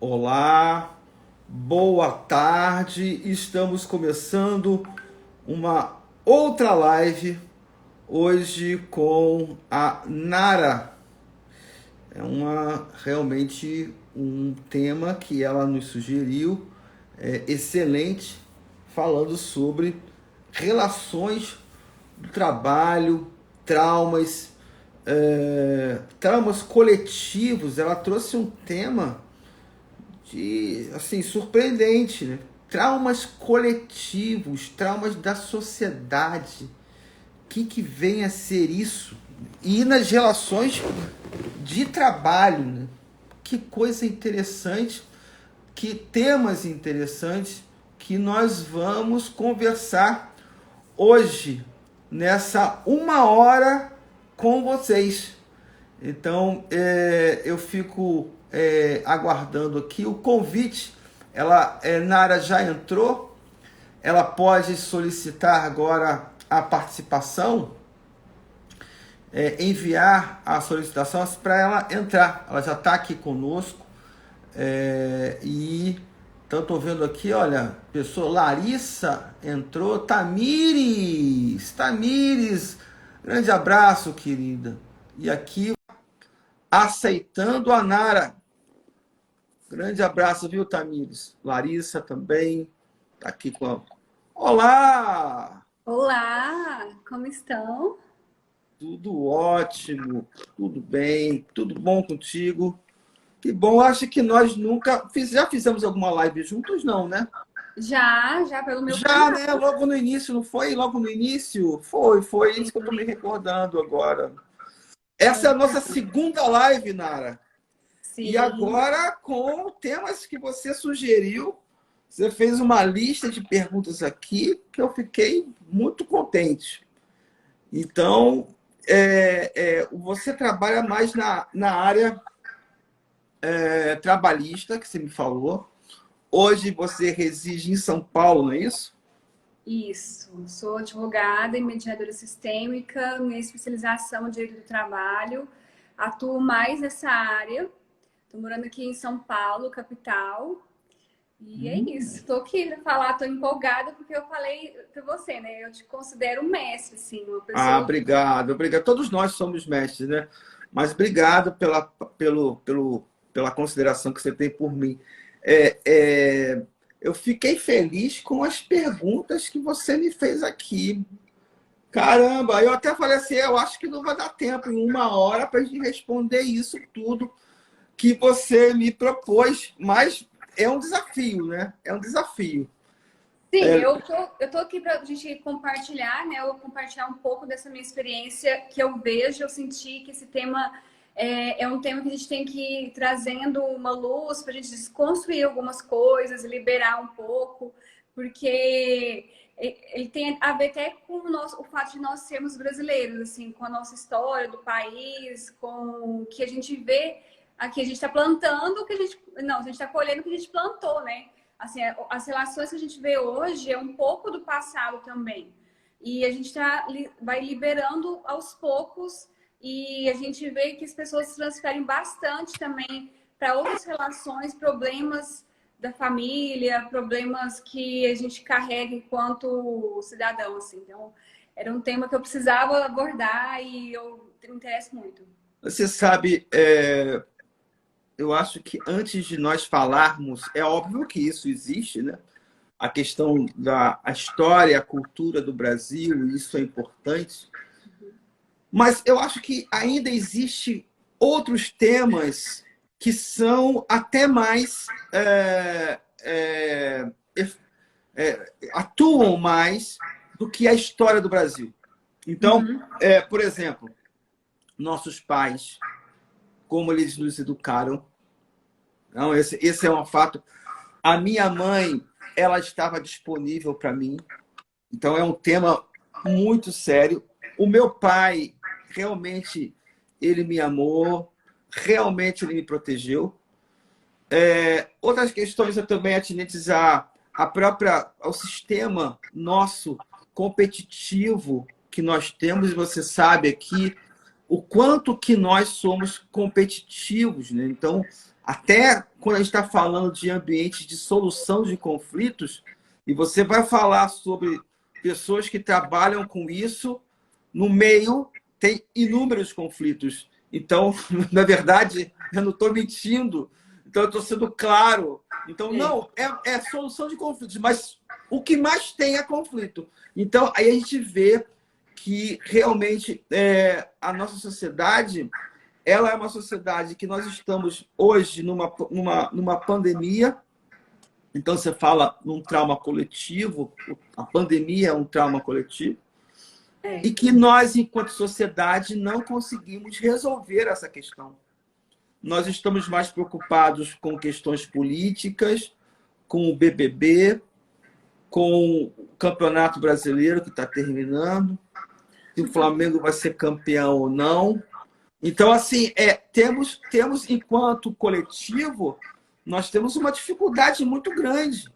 Olá, boa tarde. Estamos começando uma outra live hoje com a Nara. Realmente um tema que ela nos sugeriu, excelente, falando sobre relações do trabalho, traumas, traumas coletivos. Ela trouxe um tema assim, surpreendente, né? Traumas coletivos, traumas da sociedade. O que vem a ser isso? E nas relações de trabalho, né? Que coisa interessante, que temas interessantes que nós vamos conversar hoje, nessa uma hora com vocês. Então, eu fico aguardando aqui o convite. Nara já entrou, ela pode solicitar agora a participação, enviar a solicitação para ela entrar. Ela já está aqui conosco. Então, estou vendo aqui, olha, pessoa, Larissa entrou, Tamires, grande abraço, querida. E aqui, aceitando a Nara. Grande abraço, viu, Tamires? Larissa também tá aqui com a... Olá! Olá, como estão? Tudo ótimo, tudo bem, tudo bom contigo? Que bom, acho que nós nunca... Já fizemos alguma live juntos, não, né? Já pelo meu Já, canal. né? Logo no início, não foi? Logo no início? Foi isso que eu tô me recordando agora. Essa é a nossa segunda live, Nara. E Sim, agora, com temas que você sugeriu, você fez uma lista de perguntas aqui que eu fiquei muito contente. Então, você trabalha mais na área trabalhista, que você me falou. Hoje você reside em São Paulo, não é isso? isso. Sou advogada e mediadora sistêmica, minha especialização em direito do trabalho. Atuo mais nessa área. Estou morando aqui em São Paulo, capital. E é isso. Estou aqui para falar, estou empolgada porque eu falei para você, né? Eu te considero um mestre, assim, uma Ah, pessoa. obrigado, obrigado. Todos nós somos mestres, né? Mas obrigado pela consideração que você tem por mim. É, é, eu fiquei feliz com as perguntas que você me fez aqui. Caramba, eu até falei assim, eu acho que não vai dar tempo em uma hora para a gente responder isso tudo que você me propôs, mas é um desafio, né? É um desafio. Sim, É, eu tô aqui para a gente compartilhar, né? Eu vou compartilhar um pouco dessa minha experiência que eu vejo, eu senti que esse tema é um tema que a gente tem que ir trazendo uma luz para a gente desconstruir algumas coisas, liberar um pouco, porque ele tem a ver até com o fato de nós sermos brasileiros, assim, com a nossa história do país, com o que a gente vê aqui, a gente está plantando o que a gente. Não, a gente está colhendo o que a gente plantou, né? Assim, as relações que a gente vê hoje é um pouco do passado também. E a gente vai liberando aos poucos e a gente vê que as pessoas se transferem bastante também para outras relações, problemas da família, problemas que a gente carrega enquanto cidadão, assim. Então, era um tema que eu precisava abordar e eu me interesso muito. você sabe, eu acho que antes de nós falarmos, é óbvio que isso existe, né? A questão da a história, a cultura do Brasil, isso é importante. Mas eu acho que ainda existe outros temas que são até mais atuam mais do que a história do Brasil. Então, Uhum. por exemplo, nossos pais, como eles nos educaram. Não, esse é um fato. A minha mãe, ela estava disponível para mim. Então, é um tema muito sério. O meu pai, realmente, ele me amou, realmente ele me protegeu. Outras questões eu também atinentes ao sistema nosso competitivo que nós temos, e você sabe aqui o quanto que nós somos competitivos, né? Então, até quando a gente está falando de ambientes de solução de conflitos, e você vai falar sobre pessoas que trabalham com isso, no meio tem inúmeros conflitos. Então, na verdade, eu não estou mentindo, então eu estou sendo claro. Então, não, é solução de conflitos, mas o que mais tem é conflito. Então, aí a gente vê que realmente a nossa sociedade, ela é uma sociedade que nós estamos hoje numa pandemia. Então, você fala num trauma coletivo, a pandemia é um trauma coletivo, e que nós, enquanto sociedade, não conseguimos resolver essa questão. Nós estamos mais preocupados com questões políticas, com o BBB, com o Campeonato Brasileiro que está terminando, se o Flamengo vai ser campeão ou não. Então, assim, temos, enquanto coletivo, nós temos uma dificuldade muito grande,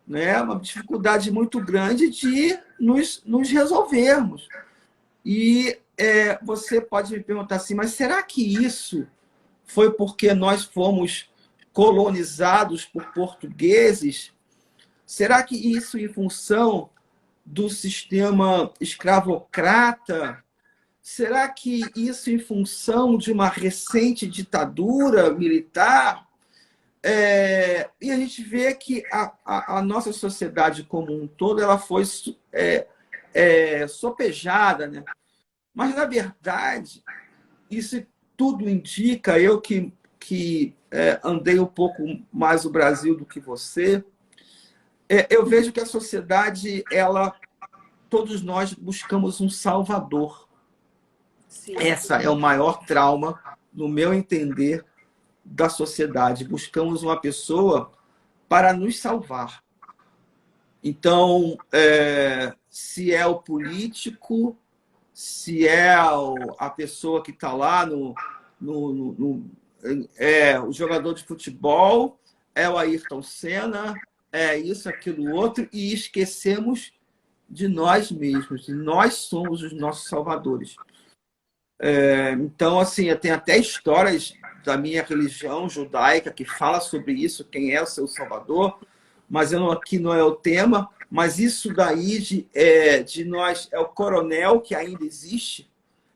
né? Uma dificuldade muito grande de nos resolvermos. E você pode me perguntar assim, mas será que isso foi porque nós fomos colonizados por portugueses? Será que isso em função do sistema escravocrata? Será que isso em função de uma recente ditadura militar? E a gente vê que a nossa sociedade como um todo ela foi sopejada, né? Mas, na verdade, isso tudo indica, eu que andei um pouco mais o Brasil do que você, eu vejo que a sociedade, todos nós buscamos um salvador. Sim. Essa é o maior trauma, no meu entender, da sociedade. Buscamos uma pessoa para nos salvar. Então, se é o político, se é a pessoa que está lá o jogador de futebol, é o Ayrton Senna, é isso, aquilo, outro, e esquecemos de nós mesmos. E nós somos os nossos salvadores. Então, assim, tem até histórias da minha religião judaica que fala sobre isso, quem é o seu salvador, mas aqui não é o tema. Mas isso daí de nós, é o coronel que ainda existe,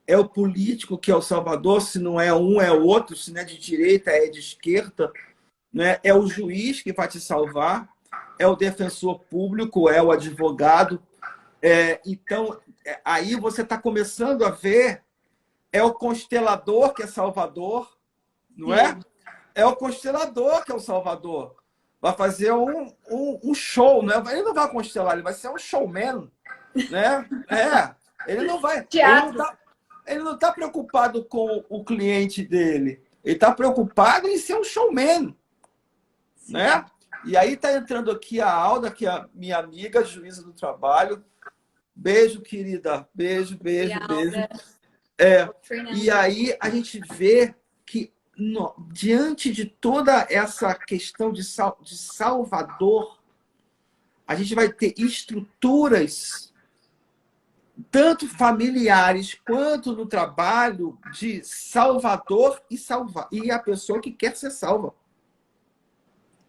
é o político que é o salvador, se não é um, é o outro, se não é de direita, é de esquerda, né? É o juiz que vai te salvar, é o defensor público, é o advogado. Então, aí você está começando a ver, é o constelador que é salvador, não é? É o constelador que é o salvador. Vai fazer um show, né? Ele não vai constelar, ele vai ser um showman, né? Ele não vai. Ele não tá preocupado com o cliente dele. Ele está preocupado em ser um showman, né? E aí está entrando aqui a Alda, que é a minha amiga, juíza do trabalho. Beijo, querida. Beijo, beijo, beijo. E aí a gente vê que, diante de toda essa questão de salvador, a gente vai ter estruturas, tanto familiares quanto no trabalho, de salvador e salvar. E a pessoa que quer ser salva.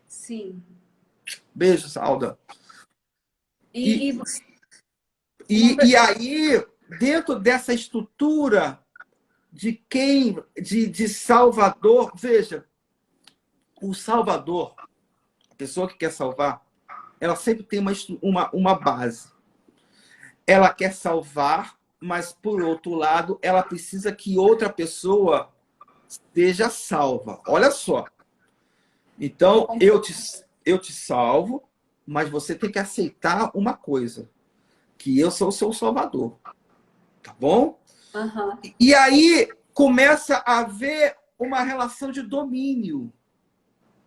Sim. Beijo, Alda. E aí, dentro dessa estrutura de salvador, veja, o salvador, a pessoa que quer salvar, ela sempre tem uma base. Ela quer salvar, mas, por outro lado, ela precisa que outra pessoa seja salva. Olha só. Então, eu te salvo, mas você tem que aceitar uma coisa, que eu sou o seu salvador. Tá bom? Uhum. E aí começa a haver uma relação de domínio.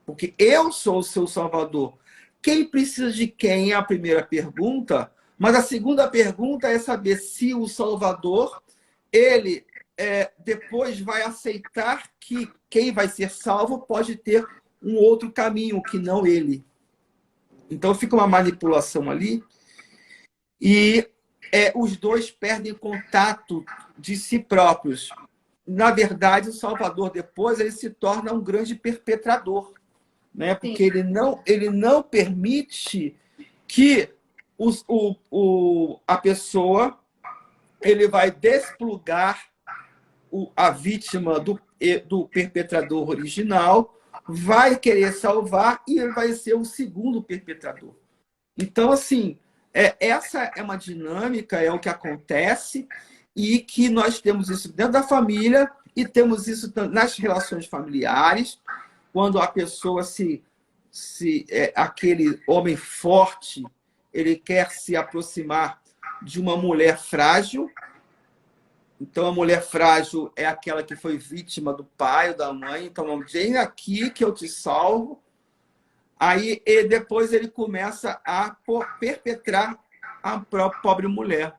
Porque eu sou o seu salvador. Quem precisa de quem é a primeira pergunta, mas a segunda pergunta é saber se o salvador, ele depois vai aceitar que quem vai ser salvo pode ter um outro caminho que não ele. Então fica uma manipulação ali e os dois perdem contato de si próprios. na verdade, o salvador depois ele se torna um grande perpetrador, né? Porque ele não permite que a pessoa ele vai desplugar a vítima do perpetrador original, vai querer salvar e ele vai ser o segundo perpetrador. Então, assim, essa é uma dinâmica, é o que acontece, e que nós temos isso dentro da família e temos isso nas relações familiares, quando a pessoa aquele homem forte, ele quer se aproximar de uma mulher frágil. Então, a mulher frágil é aquela que foi vítima do pai ou da mãe. Então, vem aqui que eu te salvo. Aí, depois ele começa a perpetrar a própria pobre mulher.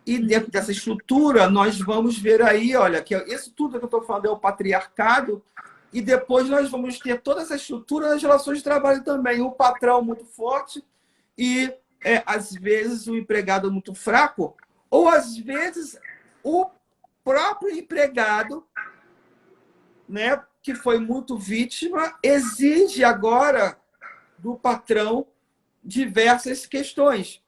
E dentro dessa estrutura, nós vamos ver aí, olha, que isso tudo que eu estou falando é o patriarcado, e depois nós vamos ter toda essa estrutura nas relações de trabalho também. O patrão muito forte e, às vezes, o empregado muito fraco, ou, às vezes, o próprio empregado, né, que foi muito vítima, exige agora do patrão diversas questões.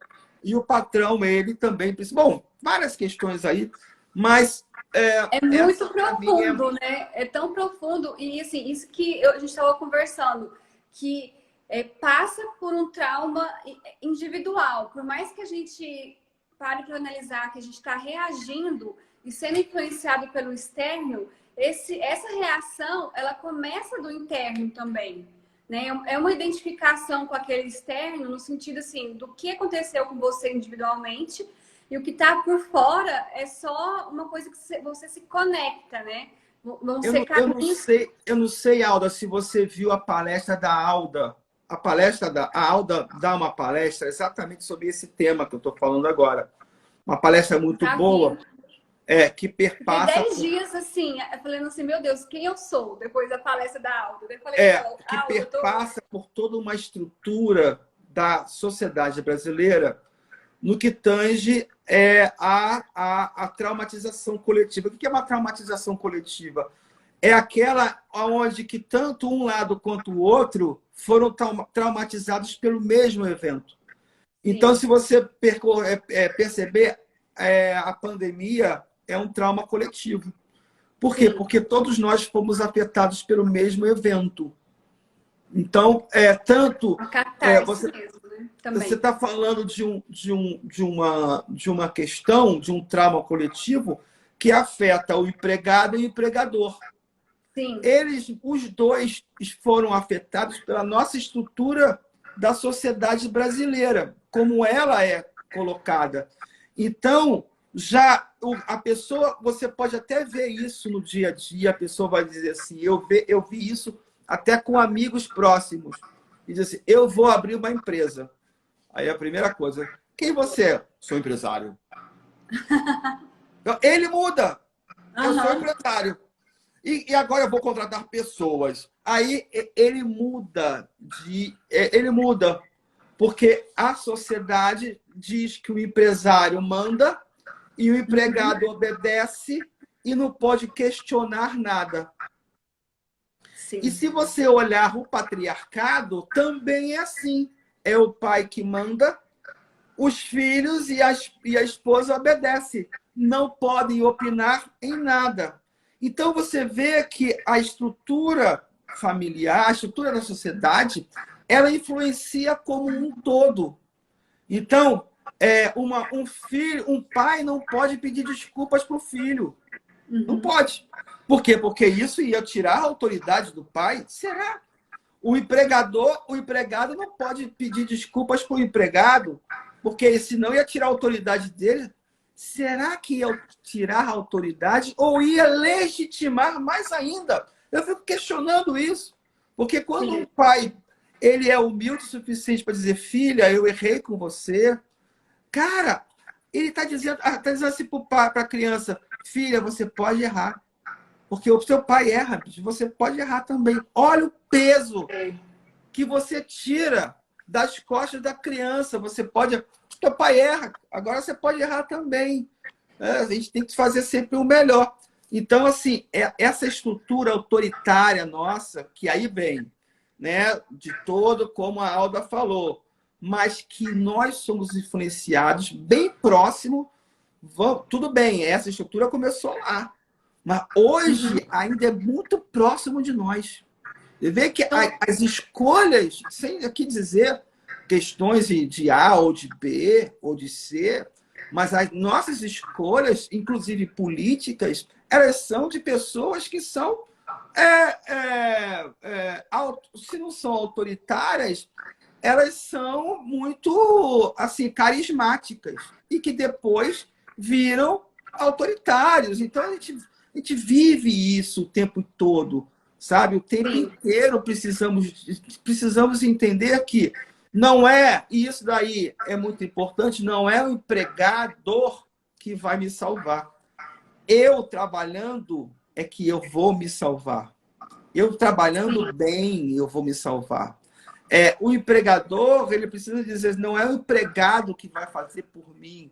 E o patrão, ele também precisa... Bom, várias questões aí, mas... É muito profundo, né? É tão profundo. E, assim, isso que a gente estava conversando, que passa por um trauma individual. Por mais que a gente pare para analisar que a gente está reagindo e sendo influenciado pelo externo, essa reação, ela começa do interno também. Né? É uma identificação com aquele externo, no sentido assim, do que aconteceu com você individualmente, e o que está por fora é só uma coisa que você se conecta, né? Eu não sei, Alda, se você viu a palestra da Alda. A Alda dá uma palestra exatamente sobre esse tema que eu estou falando agora. Uma palestra muito boa. Que perpassa... Fiquei 10 dias assim, falando assim, meu Deus, quem eu sou? Depois da palestra da Alda. Que perpassa por toda uma estrutura da sociedade brasileira no que tange a traumatização coletiva. O que é uma traumatização coletiva? É aquela onde que tanto um lado quanto o outro foram traumatizados pelo mesmo evento. Então, se você perceber, a pandemia é um trauma coletivo. Por quê? Porque todos nós fomos afetados pelo mesmo evento. Então, você está falando de uma questão, de um trauma coletivo que afeta o empregado e o empregador. Sim. Os dois foram afetados pela nossa estrutura da sociedade brasileira, como ela é colocada. Então, a pessoa, você pode até ver isso no dia a dia, a pessoa vai dizer assim, eu vi isso até com amigos próximos, e diz assim, eu vou abrir uma empresa. Aí a primeira coisa, quem você é? Sou empresário. Ele muda, eu sou empresário. E agora eu vou contratar pessoas. Aí ele muda, porque a sociedade diz que o empresário manda e o empregado obedece e não pode questionar nada. Sim. E se você olhar o patriarcado, também é assim. É o pai que manda, os filhos e a esposa obedecem. Não podem opinar em nada. Então, você vê que a estrutura familiar, a estrutura da sociedade, ela influencia como um todo. Então, um pai não pode pedir desculpas para o filho. Não pode. Por quê? Porque isso ia tirar a autoridade do pai? Será? O empregado não pode pedir desculpas para o empregado, porque senão ia tirar a autoridade dele. Será que ia tirar a autoridade ou ia legitimar mais ainda? Eu fico questionando isso. Porque quando um pai ele é humilde o suficiente para dizer, filha, eu errei com você, cara, ele está dizendo assim para a criança, filha, você pode errar. Porque o seu pai erra, você pode errar também. Olha o peso que você tira das costas da criança. Você pode... Seu pai erra, agora você pode errar também. A gente tem que fazer sempre o melhor. Então, assim, essa estrutura autoritária nossa, que aí vem, né, de todo, como a Alda falou, mas que nós somos influenciados bem próximo, tudo bem, essa estrutura começou lá, mas hoje ainda é muito próximo de nós. Você vê que as escolhas, sem aqui dizer questões de A ou de B ou de C, mas as nossas escolhas, inclusive políticas, elas são de pessoas que são, se não são autoritárias, elas são muito assim carismáticas e que depois viram autoritários. Então a gente vive isso o tempo todo, sabe? O tempo inteiro precisamos entender que não é, e isso daí é muito importante, não é o empregador que vai me salvar. Eu trabalhando é que eu vou me salvar. Eu trabalhando bem, eu vou me salvar. O empregador, ele precisa dizer, não é o empregado que vai fazer por mim.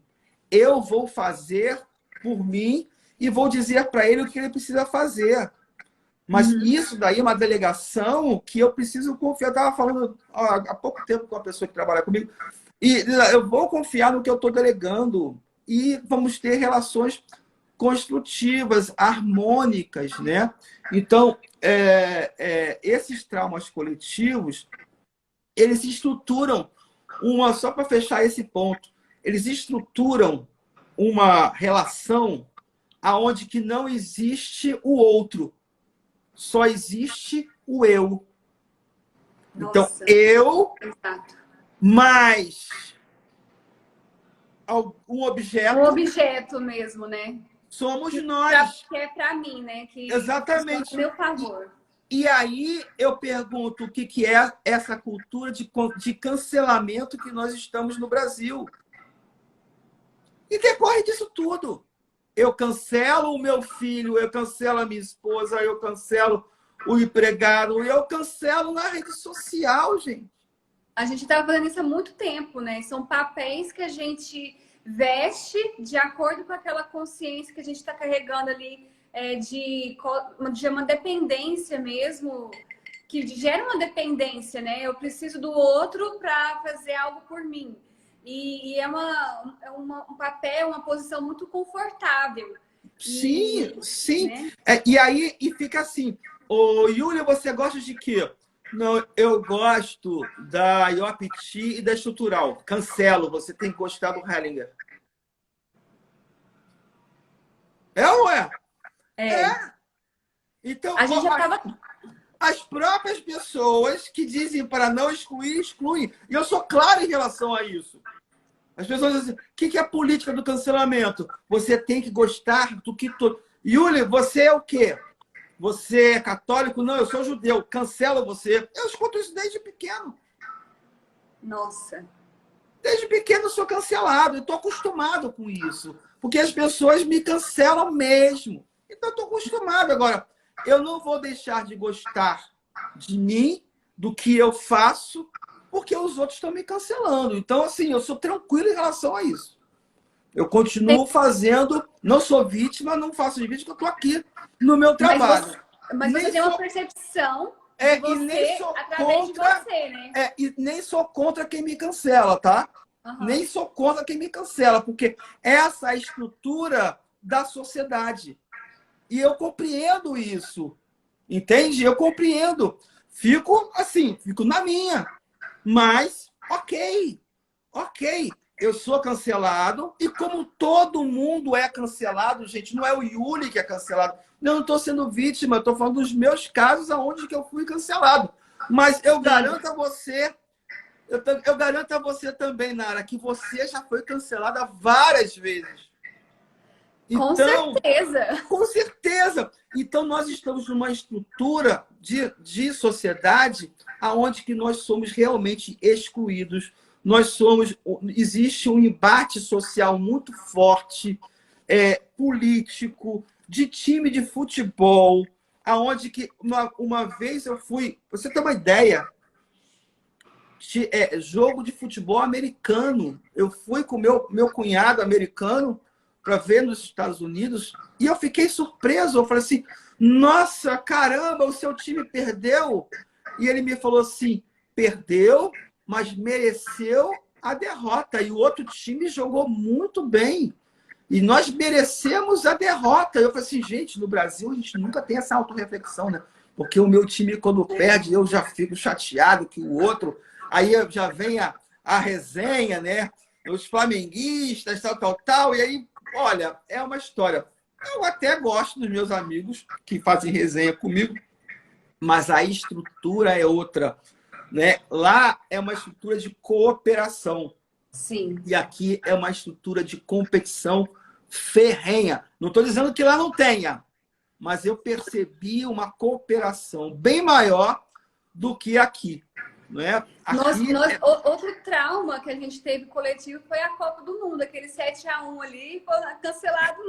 Eu vou fazer por mim e vou dizer para ele o que ele precisa fazer. Mas isso daí é uma delegação que eu preciso confiar. Eu estava falando há pouco tempo com uma pessoa que trabalha comigo, e eu vou confiar no que eu estou delegando e vamos ter relações construtivas, harmônicas, né? Então, esses traumas coletivos, eles estruturam só para fechar esse ponto, eles estruturam uma relação aonde que não existe o outro, só existe o eu. Nossa. Então, eu, Exato. mais um objeto. Um objeto mesmo, né? Somos nós. Que é para mim, né? Que exatamente. A meu favor. E aí eu pergunto o que é essa cultura de cancelamento que nós estamos no Brasil. E decorre disso tudo. Eu cancelo o meu filho, eu cancelo a minha esposa, eu cancelo o empregado, eu cancelo na rede social, gente. A gente está fazendo isso há muito tempo, né? São papéis que a gente veste de acordo com aquela consciência que a gente está carregando ali de uma dependência mesmo, que gera uma dependência, né? Eu preciso do outro para fazer algo por mim. E é um papel, uma posição muito confortável. Sim, sim. Né? E aí fica assim, ô Yúlia, você gosta de quê? Não, eu gosto da IOPT e da estrutural. Cancelo, você tem que gostar do Hellinger. É ou não é? É. Então, a gente já tava... as próprias pessoas que dizem para não excluir, excluem. E eu sou claro em relação a isso. As pessoas dizem, o que é a política do cancelamento? Você tem que gostar do que todo. Yuli, você é o quê? Você é católico? Não, eu sou judeu. Cancelo você. Eu escuto isso desde pequeno. Nossa. Desde pequeno eu sou cancelado. Eu estou acostumado com isso. Porque as pessoas me cancelam mesmo. Então eu estou acostumado. Agora, eu não vou deixar de gostar de mim, do que eu faço, porque os outros estão me cancelando. Então, assim, eu sou tranquilo em relação a isso. Eu continuo fazendo, não sou vítima, não faço de vítima, porque eu estou aqui no meu trabalho. Mas você tem uma percepção de você, e nem sou através contra, de você, né? E nem sou contra quem me cancela, tá? Nem sou contra quem me cancela, porque essa é a estrutura da sociedade. E eu compreendo isso. Entende? Eu compreendo. Fico assim, fico na minha. Mas, ok. Eu sou cancelado. E como todo mundo é cancelado, gente, não é o Yuli que é cancelado. Eu não estou sendo vítima, estou falando dos meus casos aonde que eu fui cancelado. Mas eu garanto a você, eu garanto a você também, Nara, que você já foi cancelada várias vezes. Com certeza. Com certeza. Então, nós estamos numa estrutura de sociedade onde que nós somos realmente excluídos. Existe um embate social muito forte, político, de time de futebol, aonde que uma vez eu fui... Você tem uma ideia? Jogo de futebol americano. Eu fui com meu cunhado americano para ver nos Estados Unidos e eu fiquei surpreso. Eu falei assim, nossa, caramba, o seu time perdeu. E ele me falou assim, perdeu, mas mereceu a derrota. E o outro time jogou muito bem. E nós merecemos a derrota. Eu falei assim, gente, no Brasil a gente nunca tem essa autorreflexão, né? Porque o meu time, quando perde, eu já fico chateado que o outro... Aí já vem a resenha, né? Os flamenguistas, tal. E aí, olha, é uma história. Eu até gosto dos meus amigos que fazem resenha comigo, mas a estrutura é outra, né? Lá é uma estrutura de cooperação. Sim. E aqui é uma estrutura de competição ferrenha. Não estou dizendo que lá não tenha, mas eu percebi uma cooperação bem maior do que aqui. Né? Outro trauma que a gente teve coletivo foi a Copa do Mundo, aquele 7-1 ali, foi cancelado.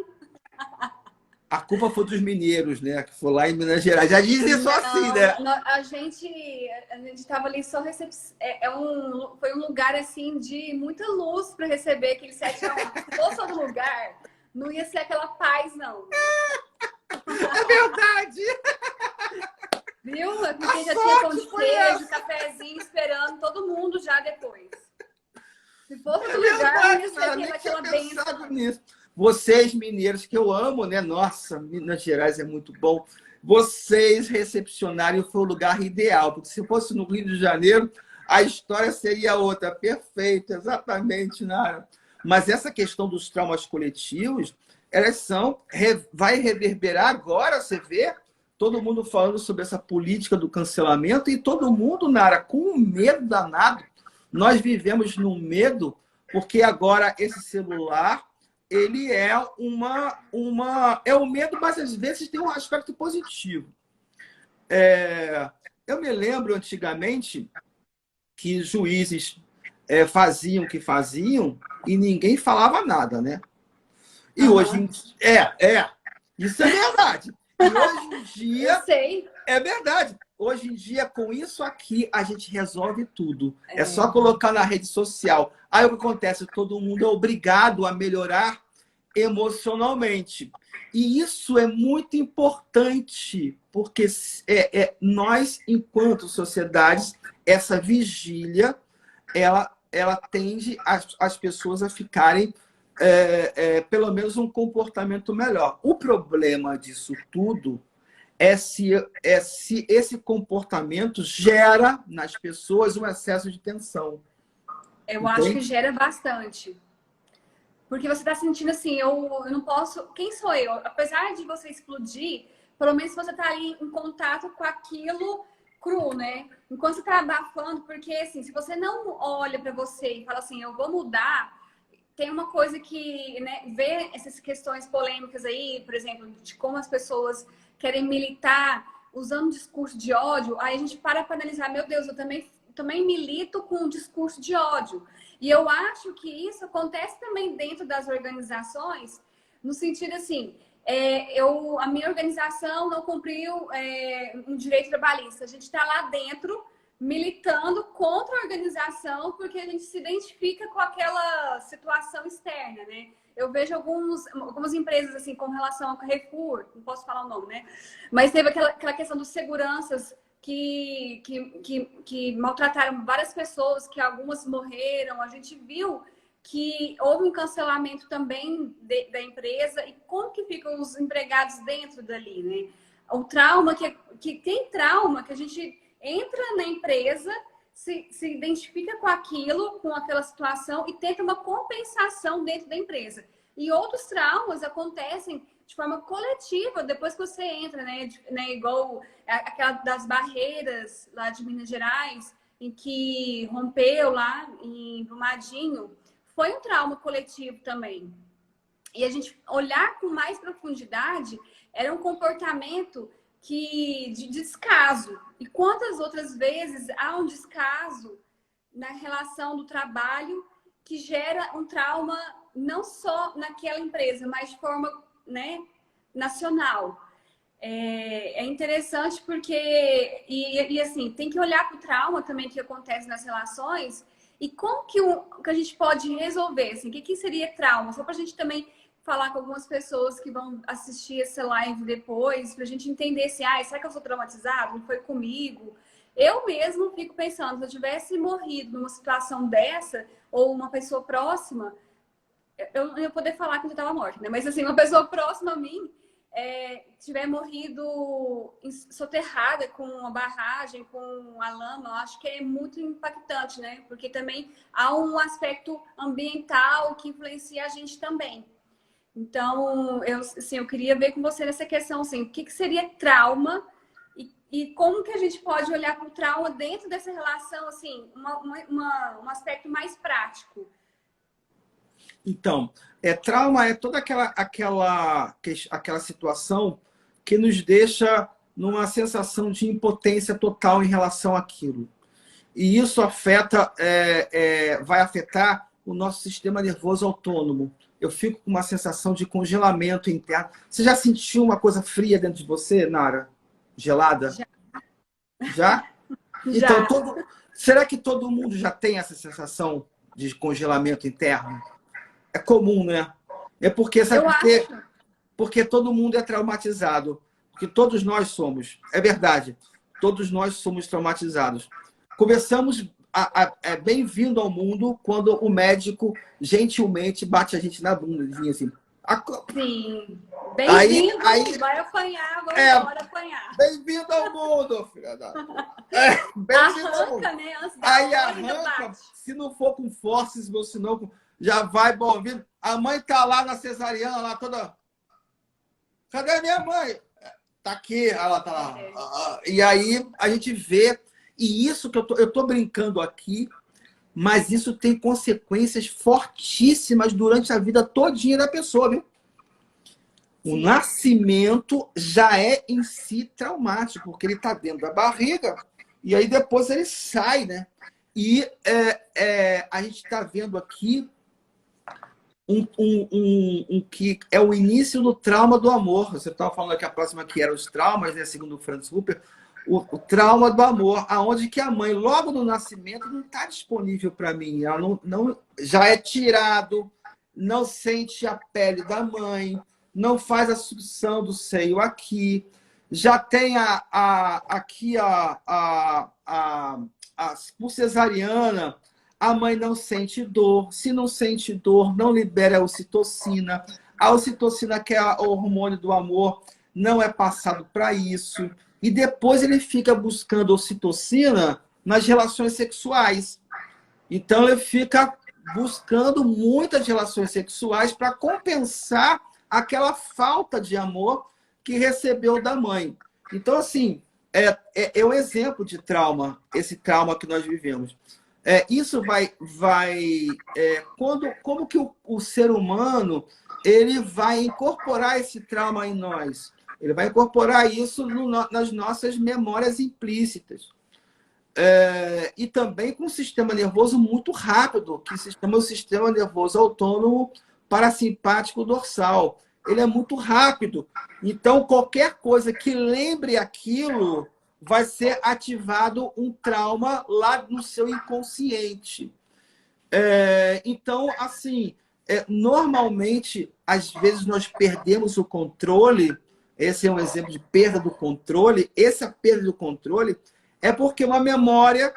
A culpa foi dos mineiros, né? Que foi lá em Minas Gerais. Já dizem só assim, né? A gente estava ali só foi um lugar assim de muita luz para receber aquele 7-1. Se fosse outro lugar, não ia ser aquela paz, não. É verdade! Viu? Porque já tinha pão de queijo, cafezinho, esperando todo mundo já depois. Se fosse outro lugar, não ia ser aquela bênção. Vocês, mineiros, que eu amo, né? Nossa, Minas Gerais é muito bom. Vocês recepcionaram, foi o lugar ideal, porque se fosse no Rio de Janeiro, a história seria outra. Perfeito, exatamente, Nara. Mas essa questão dos traumas coletivos, vai reverberar agora, você vê, todo mundo falando sobre essa política do cancelamento e todo mundo, Nara, com um medo danado. Nós vivemos no medo porque agora esse celular ele é é o medo, mas às vezes tem um aspecto positivo. Eu me lembro antigamente que juízes faziam o que faziam e ninguém falava nada, né? E hoje isso é verdade. E hoje em dia eu sei. É verdade. Hoje em dia, com isso aqui, a gente resolve tudo. É só colocar na rede social. Aí o que acontece? Todo mundo é obrigado a melhorar emocionalmente. E isso é muito importante, porque nós, enquanto sociedades, essa vigília, ela tende as pessoas a ficarem, pelo menos, um comportamento melhor. O problema disso tudo é se esse comportamento gera nas pessoas um excesso de tensão. Eu acho que gera bastante. Porque você está sentindo assim, eu não posso... Quem sou eu? Apesar de você explodir, pelo menos você está ali em contato com aquilo cru, né? Enquanto você está abafando, porque assim, se você não olha para você e fala assim, eu vou mudar, tem uma coisa que, né, ver essas questões polêmicas aí, por exemplo, de como as pessoas querem militar usando discurso de ódio, aí a gente para analisar, meu Deus, eu também milito com um discurso de ódio. E eu acho que isso acontece também dentro das organizações, no sentido assim, a minha organização não cumpriu um direito trabalhista. A gente está lá dentro militando contra a organização porque a gente se identifica com aquela situação externa, né? Eu vejo algumas empresas assim com relação ao Carrefour, não posso falar o nome, né? Mas teve aquela questão dos seguranças que maltrataram várias pessoas, que algumas morreram. A gente viu que houve um cancelamento também da empresa e como que ficam os empregados dentro dali, né? O trauma, que tem trauma, que a gente entra na empresa, se identifica com aquilo, com aquela situação e tenta uma compensação dentro da empresa. E outros traumas acontecem de forma coletiva depois que você entra, né? Igual aquela das barreiras lá de Minas Gerais, em que rompeu lá em Brumadinho, foi um trauma coletivo também. E a gente olhar com mais profundidade, era um comportamento de descaso. E quantas outras vezes há um descaso na relação do trabalho que gera um trauma não só naquela empresa, mas de forma, né, nacional. É interessante porque... E assim, tem que olhar para o trauma também que acontece nas relações e como que a gente pode resolver. Assim, o que seria trauma? Só para a gente também falar com algumas pessoas que vão assistir essa live depois, para a gente entender se, será que eu sou traumatizado? Não foi comigo? Eu mesmo fico pensando, se eu tivesse morrido numa situação dessa, ou uma pessoa próxima, eu não ia poder falar que eu já estava morta, né? Mas assim, uma pessoa próxima a mim tiver morrido soterrada com uma barragem, com a lama, eu acho que é muito impactante, né? Porque também há um aspecto ambiental que influencia a gente também. Então, eu queria ver com você nessa questão, assim, o que seria trauma e como que a gente pode olhar para o trauma dentro dessa relação, assim, um aspecto mais prático. Então, trauma é toda aquela situação que nos deixa numa sensação de impotência total em relação àquilo. E isso vai afetar o nosso sistema nervoso autônomo. Eu fico com uma sensação de congelamento interno. Você já sentiu uma coisa fria dentro de você, Nara? Gelada? Já? Então, será que todo mundo já tem essa sensação de congelamento interno? É comum, né? É porque, porque todo mundo é traumatizado. Porque todos nós somos. É verdade. Todos nós somos traumatizados. Começamos bem-vindo ao mundo quando o médico gentilmente bate a gente na bunda. Assim. Sim. Bem-vindo, vai apanhar, agora apanhar. Bem-vindo ao mundo, filha da... Arranca, né? Antes da aí arranca, se não for com forças, senão já vai bom vindo. A mãe tá lá na cesariana, lá toda... Cadê a minha mãe? Tá aqui, ela tá lá. E aí a gente vê, e isso que eu tô brincando aqui, mas isso tem consequências fortíssimas durante a vida todinha da pessoa, viu? O nascimento já é em si traumático, porque ele está dentro da barriga e aí depois ele sai, né? E a gente está vendo aqui que é o início do trauma do amor. Você estava falando que a próxima que era os traumas, né? Segundo o Franz Hupper, o trauma do amor, aonde que a mãe, logo no nascimento, não está disponível para mim. Ela não já é tirado, não sente a pele da mãe, não faz a sucção do seio aqui, já tem aqui por cesariana, a mãe não sente dor. Se não sente dor, não libera a ocitocina. A ocitocina, que é o hormônio do amor, não é passado para isso. E depois ele fica buscando ocitocina nas relações sexuais. Então ele fica buscando muitas relações sexuais para compensar aquela falta de amor que recebeu da mãe. Então, assim, é um exemplo de trauma, esse trauma que nós vivemos. Isso como que o ser humano ele vai incorporar esse trauma em nós? Ele vai incorporar isso nas nossas memórias implícitas. E também com um sistema nervoso muito rápido, que se chama o sistema nervoso autônomo parasimpático dorsal. Ele é muito rápido. Então, qualquer coisa que lembre aquilo vai ser ativado um trauma lá no seu inconsciente. Então, assim, normalmente, às vezes nós perdemos o controle. Esse é um exemplo de perda do controle. Essa perda do controle é porque uma memória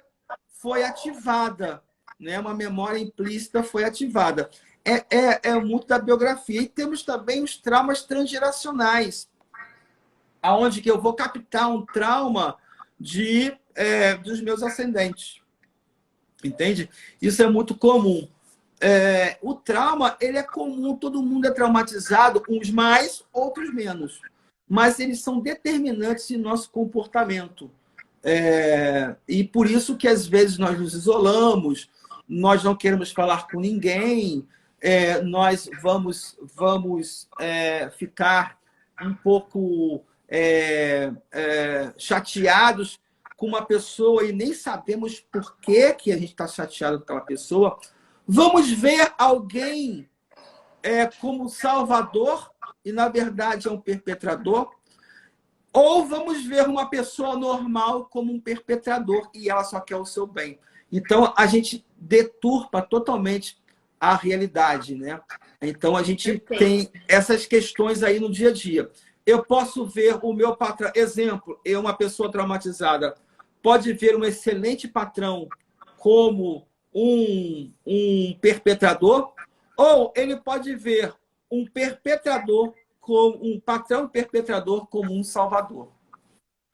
foi ativada, né? Uma memória implícita foi ativada. É muito da biografia. E temos também os traumas transgeracionais, aonde que eu vou captar um trauma dos meus ascendentes. Entende? Isso é muito comum. O trauma, ele é comum, todo mundo é traumatizado, uns mais, outros menos. Mas eles são determinantes em nosso comportamento. E por isso que às vezes nós nos isolamos, nós não queremos falar com ninguém, nós vamos ficar um pouco chateados com uma pessoa e nem sabemos por que a gente está chateado com aquela pessoa. Vamos ver alguém como salvador e, na verdade, é um perpetrador. Ou vamos ver uma pessoa normal como um perpetrador e ela só quer o seu bem. Então, a gente deturpa totalmente a realidade, né? Então, a gente tem essas questões aí no dia a dia. Eu posso ver o meu patrão... Exemplo, eu, uma pessoa traumatizada, pode ver um excelente patrão como um perpetrador, ou ele pode ver um perpetrador, como um patrão perpetrador como um salvador.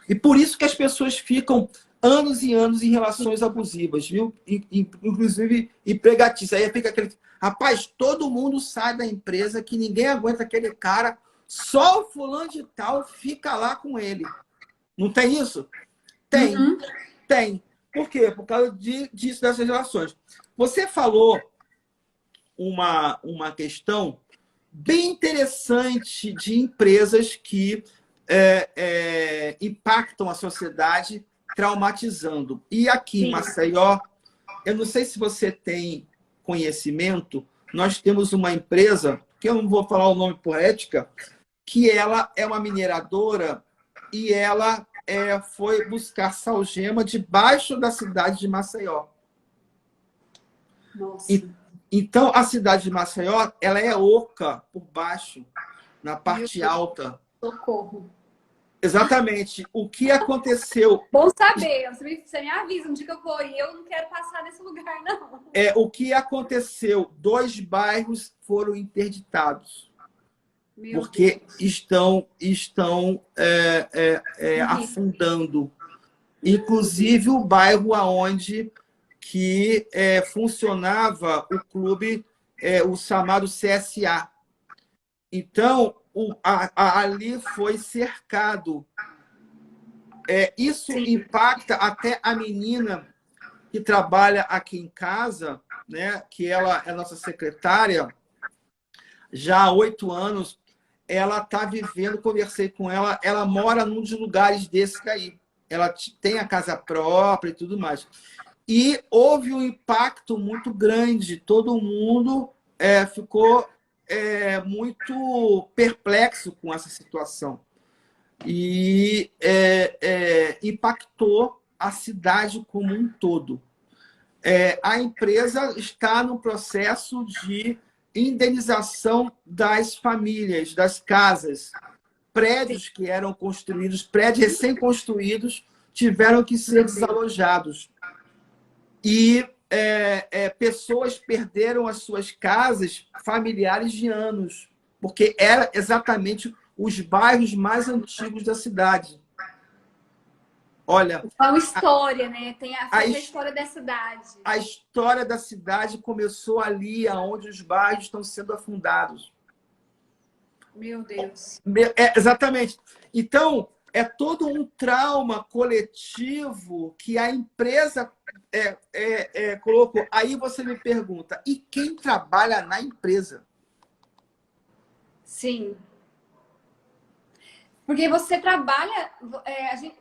E por isso que as pessoas ficam anos e anos em relações abusivas, viu? Inclusive empregatícias. Aí fica aquele... Rapaz, todo mundo sai da empresa que ninguém aguenta aquele cara, só o fulano de tal fica lá com ele. Não tem isso? Tem. Uhum. Tem. Por quê? Por causa disso, dessas relações. Você falou uma questão bem interessante de empresas que impactam a sociedade traumatizando. E aqui em Maceió, eu não sei se você tem conhecimento, nós temos uma empresa, que eu não vou falar o nome por ética, que ela é uma mineradora e ela foi buscar salgema debaixo da cidade de Maceió. Nossa. Então, a cidade de Maceió, ela é oca por baixo, na parte alta. Socorro. Exatamente. O que aconteceu... Bom saber. Você me avisa um dia que eu vou e eu não quero passar nesse lugar, não. O que aconteceu? 2 bairros foram interditados. Meu porque Deus. estão afundando. Inclusive o bairro onde que funcionava o clube, o chamado CSA. Então, ali foi cercado. Isso impacta até a menina que trabalha aqui em casa, né, que ela é nossa secretária, já há 8 anos, ela está vivendo, conversei com ela, ela mora num dos lugares desses aí. Ela tem a casa própria e tudo mais. E houve um impacto muito grande. Todo mundo ficou muito perplexo com essa situação. E impactou a cidade como um todo. A empresa está no processo de indenização das famílias, das casas. Prédios que eram construídos, prédios recém-construídos, tiveram que ser desalojados. E pessoas perderam as suas casas familiares de anos, porque eram exatamente os bairros mais antigos da cidade. Olha, é uma história, né? Tem a história da cidade. A história da cidade começou ali, onde os bairros estão sendo afundados. Meu Deus. Exatamente. Então, é todo um trauma coletivo que a empresa colocou. Aí você me pergunta, e quem trabalha na empresa? Sim. Porque você trabalha...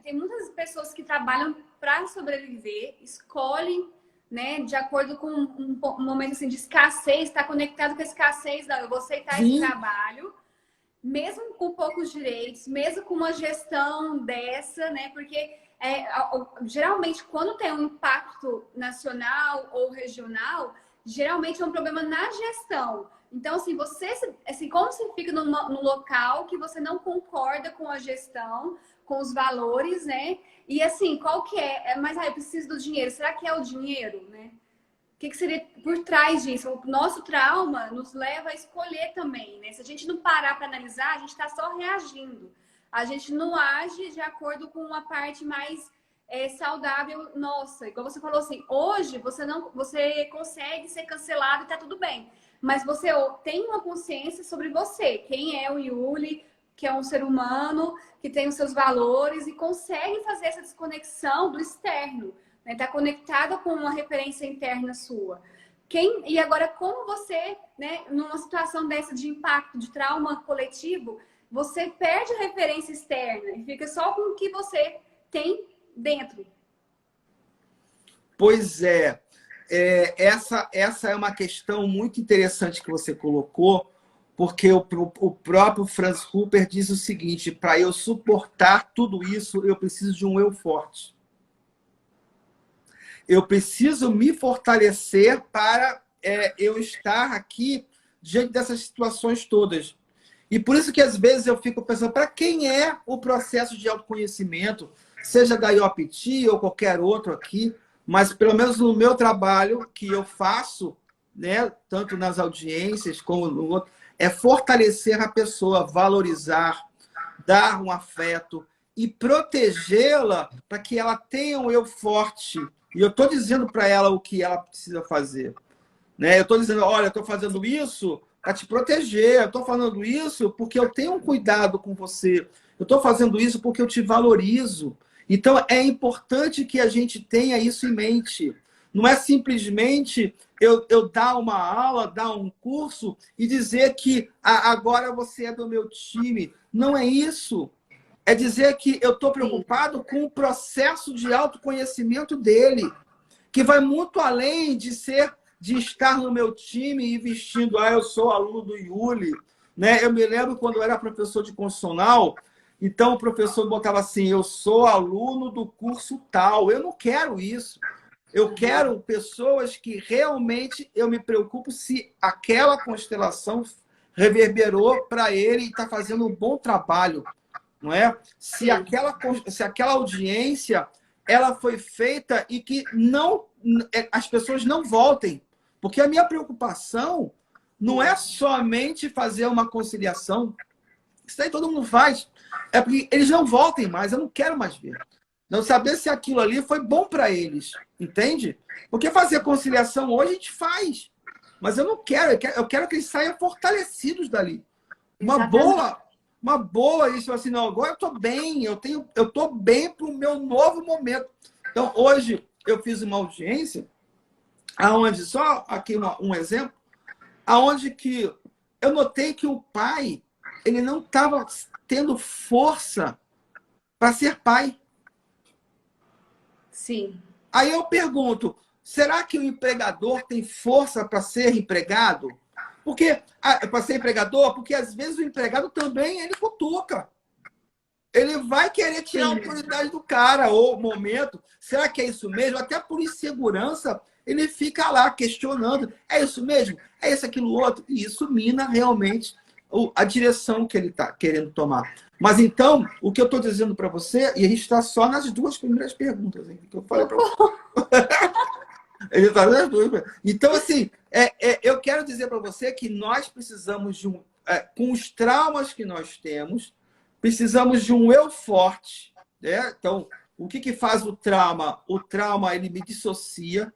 tem muitas pessoas que trabalham para sobreviver, escolhem, né, de acordo com um momento assim, de escassez, está conectado com a escassez, não, eu vou aceitar esse trabalho, mesmo com poucos direitos, mesmo com uma gestão dessa, né, porque geralmente quando tem um impacto nacional ou regional, geralmente é um problema na gestão. Então, assim, como você fica num local que você não concorda com a gestão, com os valores, né? E assim, qual que é? Mas eu preciso do dinheiro. Será que é o dinheiro, né? O que seria por trás disso? O nosso trauma nos leva a escolher também, né? Se a gente não parar para analisar, a gente está só reagindo. A gente não age de acordo com uma parte mais saudável nossa. Igual você falou assim, hoje você consegue ser cancelado e tá tudo bem. Mas você tem uma consciência sobre você. Quem é o Yuli, que é um ser humano, que tem os seus valores e consegue fazer essa desconexão do externo. Né? Tá conectada com uma referência interna sua. E agora, como você, né, numa situação dessa de impacto, de trauma coletivo, você perde a referência externa e fica só com o que você tem dentro. Pois é. Essa é uma questão muito interessante que você colocou, porque o próprio Franz Cooper diz o seguinte: para eu suportar tudo isso, eu preciso de um eu forte. Eu preciso me fortalecer para eu estar aqui diante dessas situações todas. E por isso que, às vezes, eu fico pensando, para quem é o processo de autoconhecimento, seja da IOPT ou qualquer outro aqui, mas, pelo menos no meu trabalho, que eu faço, né, tanto nas audiências como no outro, é fortalecer a pessoa, valorizar, dar um afeto e protegê-la para que ela tenha um eu forte. E eu estou dizendo para ela o que ela precisa fazer. Né? Eu estou dizendo, olha, eu estou fazendo isso para te proteger, eu estou falando isso porque eu tenho um cuidado com você, eu estou fazendo isso porque eu te valorizo. Então, é importante que a gente tenha isso em mente. Não é simplesmente eu dar uma aula, dar um curso e dizer que agora você é do meu time. Não é isso. É dizer que eu estou preocupado com o processo de autoconhecimento dele, que vai muito além de estar no meu time e vestindo, eu sou aluno do Yuli. Né? Eu me lembro quando eu era professor de constitucional, então o professor botava assim, eu sou aluno do curso tal. Eu não quero isso. Eu quero pessoas que realmente eu me preocupo se aquela constelação reverberou para ele e está fazendo um bom trabalho. Não é? Se aquela audiência ela foi feita e que não as pessoas não voltem. Porque a minha preocupação não é somente fazer uma conciliação. Isso aí todo mundo faz. É porque eles não voltem mais, eu não quero mais ver. Não saber se aquilo ali foi bom para eles. Entende? Porque fazer conciliação hoje a gente faz. Mas eu não quero, eu quero que eles saiam fortalecidos dali. Uma boa, isso assim, não, agora eu estou bem, eu estou bem para o meu novo momento. Então, hoje eu fiz uma audiência, aonde, só aqui um exemplo, aonde que eu notei que o pai, ele não estava tendo força para ser pai. Sim. Aí eu pergunto, será que o empregador tem força para ser empregado? Porque para ser empregador, porque às vezes o empregado também ele cutuca. Ele vai querer tirar a autoridade do cara, ou momento. Será que é isso mesmo? Até por insegurança, ele fica lá questionando. É isso mesmo? É isso, aquilo, outro? E isso mina realmente a direção que ele está querendo tomar. Mas então, o que eu estou dizendo para você, e a gente está só nas duas primeiras perguntas, hein, que eu falei para você. Ele tá nas duas. Então, assim, eu quero dizer para você que nós precisamos de com os traumas que nós temos, precisamos de um eu forte. Né? Então, o que faz o trauma? O trauma, ele me dissocia.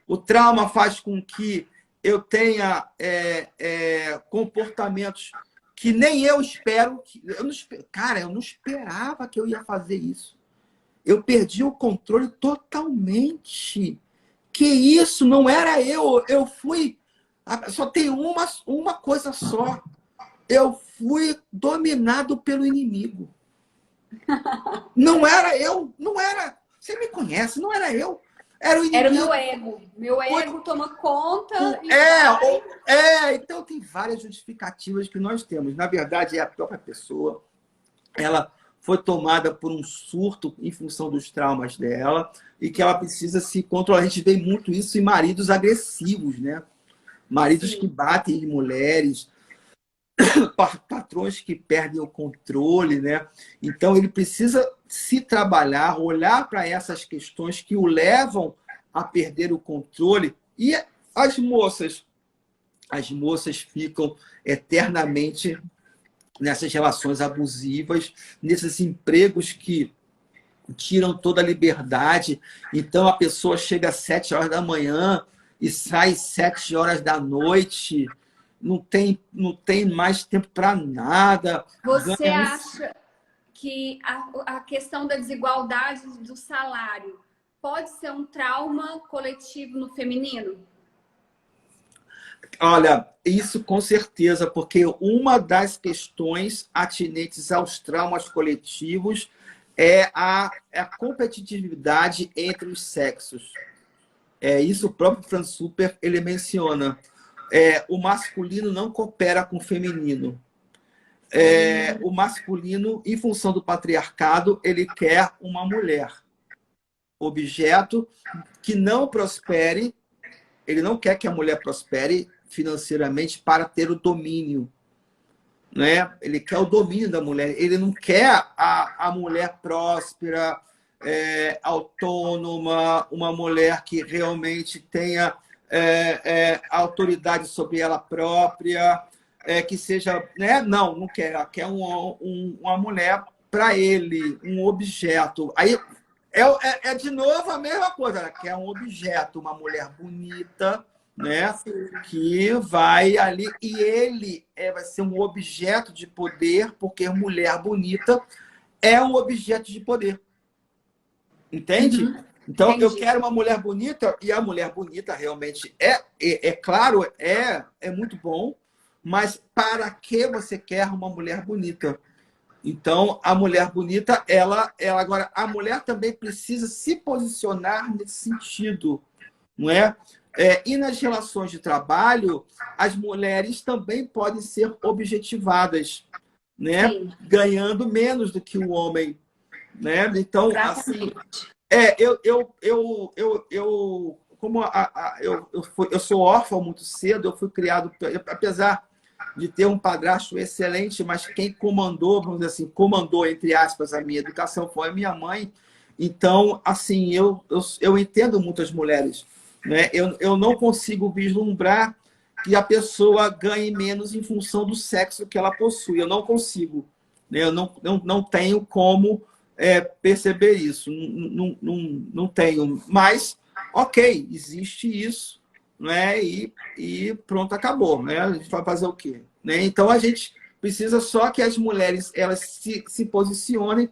O trauma faz com que eu tenha comportamentos que nem eu espero. Cara, eu não esperava que eu ia fazer isso. Eu perdi o controle totalmente. Que isso? Não era eu. Eu fui... Só tem uma coisa só. Eu fui dominado pelo inimigo. Não era eu. Não era. Você me conhece, não era eu. Era o inimigo. Era o meu ego. Meu ego toma conta e então tem várias justificativas que nós temos. Na verdade, é a própria pessoa. Ela foi tomada por um surto em função dos traumas dela e que ela precisa se controlar. A gente vê muito isso em maridos agressivos, né? Maridos que batem em mulheres, patrões que perdem o controle, né? Então, ele precisa se trabalhar, olhar para essas questões que o levam a perder o controle. E as moças ficam eternamente nessas relações abusivas, nesses empregos que tiram toda a liberdade. Então, a pessoa chega às 7 horas da manhã e sai às 7 horas da noite, não tem mais tempo para nada. Você acha que a questão da desigualdade do salário pode ser um trauma coletivo no feminino? Olha, isso com certeza, porque uma das questões atinentes aos traumas coletivos é a competitividade entre os sexos. Isso o próprio Franz Super ele menciona. O masculino não coopera com o feminino. O masculino, em função do patriarcado, ele quer uma mulher. Objeto que não prospere, Ele não quer que a mulher prospere financeiramente para ter o domínio, né? Ele quer o domínio da mulher. Ele não quer a mulher próspera, autônoma, uma mulher que realmente tenha autoridade sobre ela própria, que seja... Né? Não quer. Ela quer uma mulher para ele, um objeto. Aí de novo a mesma coisa. Ela quer um objeto, uma mulher bonita, né? Que vai ali e ele vai ser um objeto de poder, porque mulher bonita é um objeto de poder. Entende? Uhum. Então, Entendi. eu quero uma mulher bonita, e a mulher bonita realmente claro, é muito bom, mas para que você quer uma mulher bonita? Então, a mulher bonita, ela agora, a mulher também precisa se posicionar nesse sentido, não é? E nas relações de trabalho, as mulheres também podem ser objetivadas, né? Sim. Ganhando menos do que o homem, né? Então, assim, Exatamente. eu sou órfão muito cedo, eu fui criado, apesar de ter um padrasto excelente, mas quem comandou, vamos dizer assim, comandou, entre aspas, a minha educação foi a minha mãe. Então, assim, eu entendo muitas mulheres, né? Eu não consigo vislumbrar que a pessoa ganhe menos em função do sexo que ela possui. Eu não consigo, né? Eu não tenho como perceber isso. Não tenho. Mas, ok, existe isso, né? E pronto, acabou. Né? A gente vai fazer o quê? Né? Então, a gente precisa só que as mulheres elas se posicionem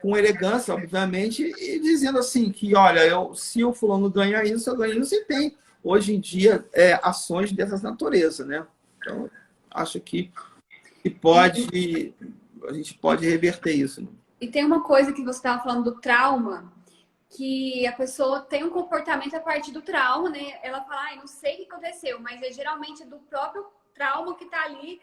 com elegância, obviamente, e dizendo assim que, olha, se o fulano ganha isso, eu ganho isso, e tem, hoje em dia, ações dessas naturezas, né? Então, acho que a gente pode reverter isso. E tem uma coisa que você estava falando do trauma, que a pessoa tem um comportamento a partir do trauma, né? Ela fala, ai, não sei o que aconteceu, mas geralmente do próprio trauma que tá ali,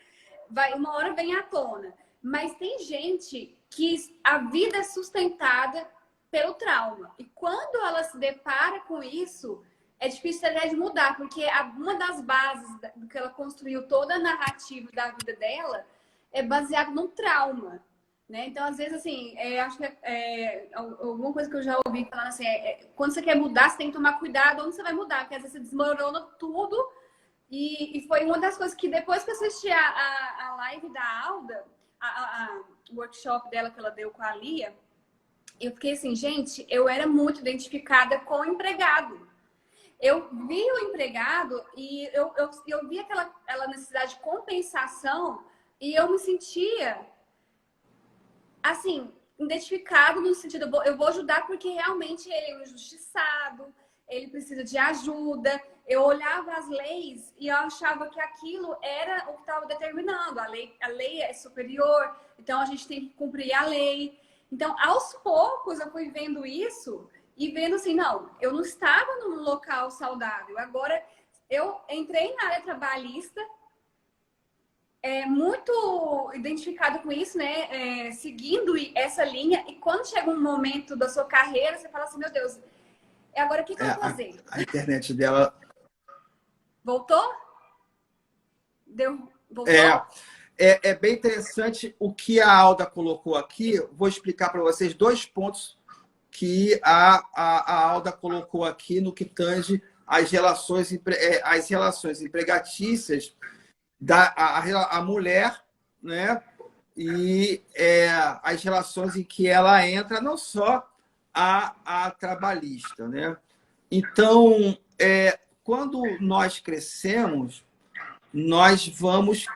uma hora vem à tona. Mas tem gente que a vida é sustentada pelo trauma. E quando ela se depara com isso, é difícil até de mudar, porque uma das bases do que ela construiu toda a narrativa da vida dela é baseado no trauma. Né? Então, às vezes, assim, acho que alguma coisa que eu já ouvi falando assim, quando você quer mudar, você tem que tomar cuidado onde você vai mudar, porque às vezes você desmorona tudo. E foi uma das coisas que depois que eu assisti a live da Alda, o workshop dela que ela deu com a Lia, eu fiquei assim, gente, eu era muito identificada com o empregado. Eu vi o empregado e eu vi aquela necessidade de compensação e eu me sentia assim, identificado no sentido, eu vou ajudar porque realmente ele é um injustiçado, ele precisa de ajuda. Eu olhava as leis e eu achava que aquilo era o que estava determinando. A lei é superior, então a gente tem que cumprir a lei. Então, aos poucos, eu fui vendo isso e vendo assim, não, eu não estava num local saudável. Agora, eu entrei na área trabalhista, muito identificado com isso, né? Seguindo essa linha. E quando chega um momento da sua carreira, você fala assim, meu Deus, agora o que eu vou fazer? A internet dela... Voltou? Voltou? É bem interessante o que a Alda colocou aqui. Vou explicar para vocês 2 pontos que a Alda colocou aqui no que tange as relações empregatícias a mulher, né? E as relações em que ela entra, não só a trabalhista, né? Então, quando nós crescemos, nós vamos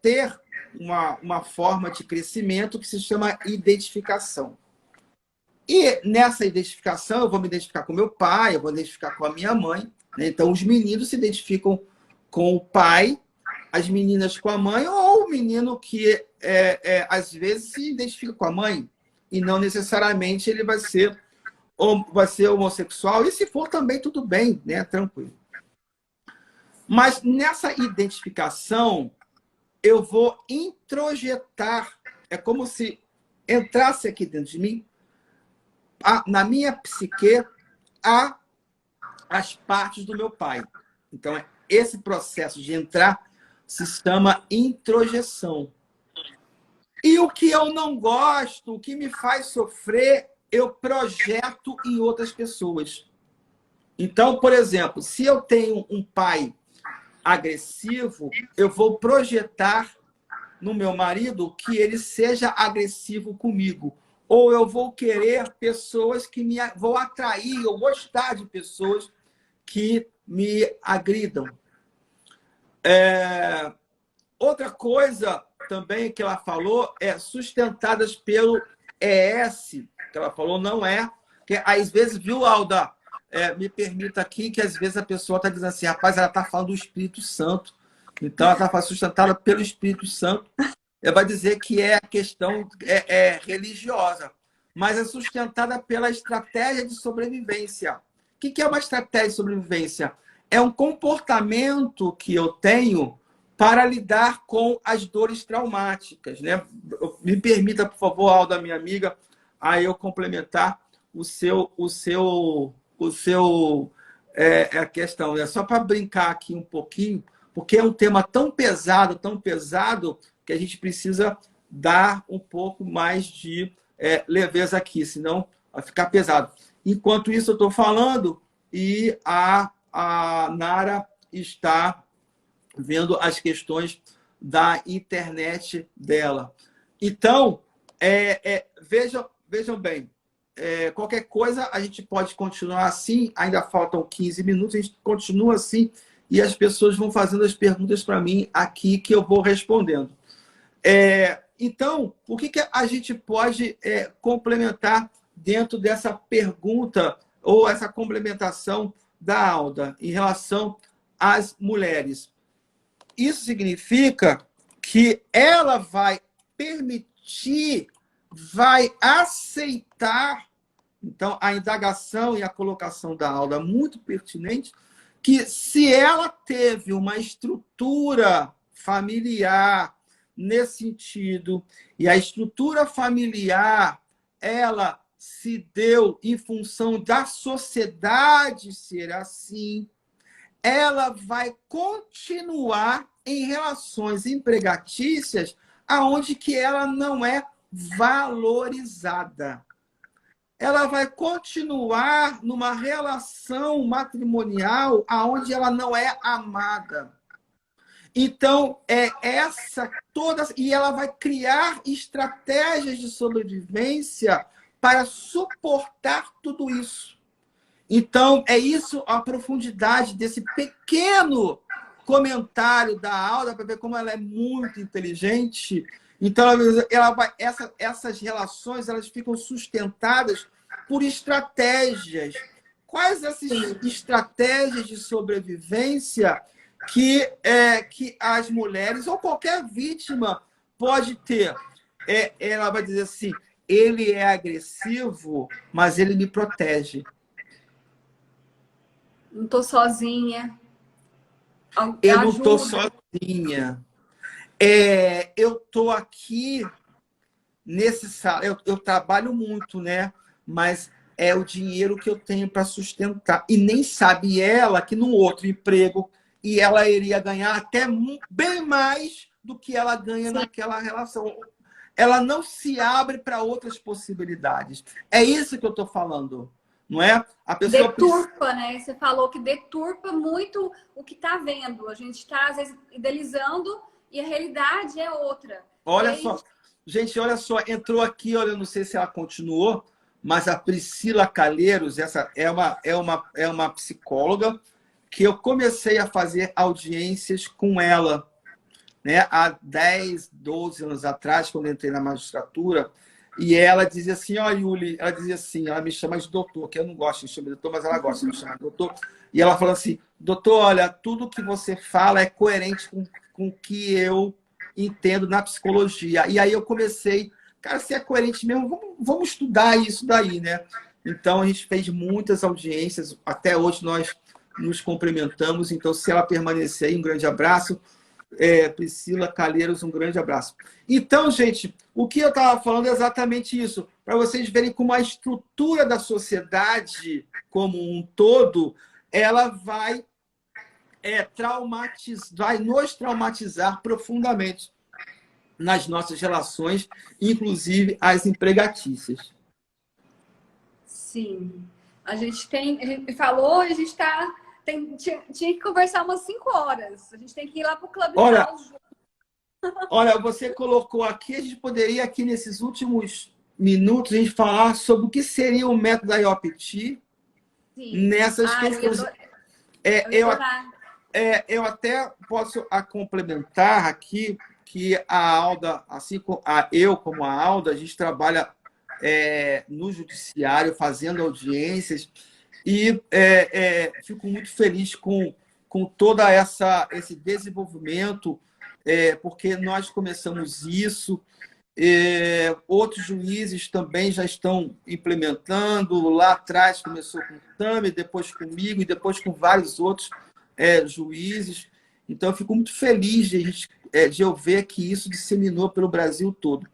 ter uma forma de crescimento que se chama identificação. E nessa identificação, eu vou me identificar com meu pai, eu vou me identificar com a minha mãe. Né? Então, os meninos se identificam com o pai, as meninas com a mãe, ou o menino que, às vezes, se identifica com a mãe, e não necessariamente ele vai ser homossexual, e se for também, tudo bem, né? Tranquilo. Mas nessa identificação, eu vou introjetar, é como se entrasse aqui dentro de mim, na minha psique, as partes do meu pai. Então, esse processo de entrar se chama introjeção. E o que eu não gosto, o que me faz sofrer, eu projeto em outras pessoas. Então, por exemplo, se eu tenho um pai agressivo, eu vou projetar no meu marido que ele seja agressivo comigo. Ou eu vou querer pessoas que me... Vou atrair, ou gostar de pessoas que me agridam. Outra coisa também que ela falou é sustentadas pelo ES, que ela falou não é, que às vezes, viu, Alda, me permita aqui que às vezes a pessoa está dizendo assim, rapaz, ela está falando do Espírito Santo, então ela está sustentada pelo Espírito Santo, ela vai dizer que é a questão religiosa, mas é sustentada pela estratégia de sobrevivência. O que é uma estratégia de sobrevivência? É um comportamento que eu tenho para lidar com as dores traumáticas, né? Me permita, por favor, Alda, minha amiga, a eu complementar a questão. É só para brincar aqui um pouquinho, porque é um tema tão pesado, que a gente precisa dar um pouco mais de leveza aqui, senão vai ficar pesado. Enquanto isso, eu estou falando e a Nara está vendo as questões da internet dela. Então, vejam bem, qualquer coisa a gente pode continuar assim, ainda faltam 15 minutos, a gente continua assim e as pessoas vão fazendo as perguntas para mim aqui que eu vou respondendo. Então, o que a gente pode complementar dentro dessa pergunta ou essa complementação da Alda em relação às mulheres? Isso significa que ela vai permitir, vai aceitar. Então, a indagação e a colocação da Alda é muito pertinente, que se ela teve uma estrutura familiar nesse sentido, e a estrutura familiar, ela se deu em função da sociedade ser assim, ela vai continuar em relações empregatícias aonde que ela não é valorizada. Ela vai continuar numa relação matrimonial aonde ela não é amada. Então, e ela vai criar estratégias de sobrevivência para suportar tudo isso. Então, é isso a profundidade desse pequeno comentário da Alda, para ver como ela é muito inteligente. Então, essas relações elas ficam sustentadas por estratégias. Quais essas estratégias de sobrevivência que as mulheres ou qualquer vítima pode ter? Ela vai dizer assim, ele é agressivo, mas ele me protege. Não estou sozinha. Eu não estou sozinha. Eu estou aqui nesse salário. Eu trabalho muito, né? Mas é o dinheiro que eu tenho para sustentar. E nem sabe ela que num outro emprego e ela iria ganhar até bem mais do que ela ganha naquela relação. Ela não se abre para outras possibilidades. É isso que eu estou falando. Não é? A pessoa deturpa, né? Você falou que deturpa muito o que está vendo. A gente está, às vezes, idealizando e a realidade é outra. Olha só. Gente, olha só. Entrou aqui, olha, não sei se ela continuou, mas a Priscila Calheiros, essa é uma psicóloga que eu comecei a fazer audiências com ela, né? Há 10, 12 anos atrás, quando eu entrei na magistratura. E ela dizia assim, ó, Yuli, ela dizia assim, ela me chama de doutor, que eu não gosto de chamar de doutor, mas ela gosta de me chamar de doutor. E ela falou assim, doutor, olha, tudo que você fala é coerente com o que eu entendo na psicologia. E aí eu comecei, cara, se é coerente mesmo, vamos estudar isso daí, né? Então a gente fez muitas audiências, até hoje nós nos cumprimentamos, então se ela permanecer aí, um grande abraço. Priscila Calheiros, um grande abraço. Então, gente, o que eu estava falando é exatamente isso, para vocês verem como a estrutura da sociedade como um todo, ela vai, vai nos traumatizar profundamente nas nossas relações, inclusive as empregatícias. Sim. A gente falou, a gente tinha que conversar umas 5 horas. A gente tem que ir lá para o Clubhouse. Olha, você colocou aqui, a gente poderia aqui nesses últimos minutos a gente falar sobre o que seria o método da IOPT nessas questões. Eu até posso complementar aqui que a Alda, assim como eu como a Alda, a gente trabalha no judiciário, fazendo audiências, e fico muito feliz com todo esse desenvolvimento, porque nós começamos isso, outros juízes também já estão implementando. Lá atrás começou com o Tami, depois comigo e depois com vários outros juízes. Então, eu fico muito feliz de eu ver que isso disseminou pelo Brasil todo.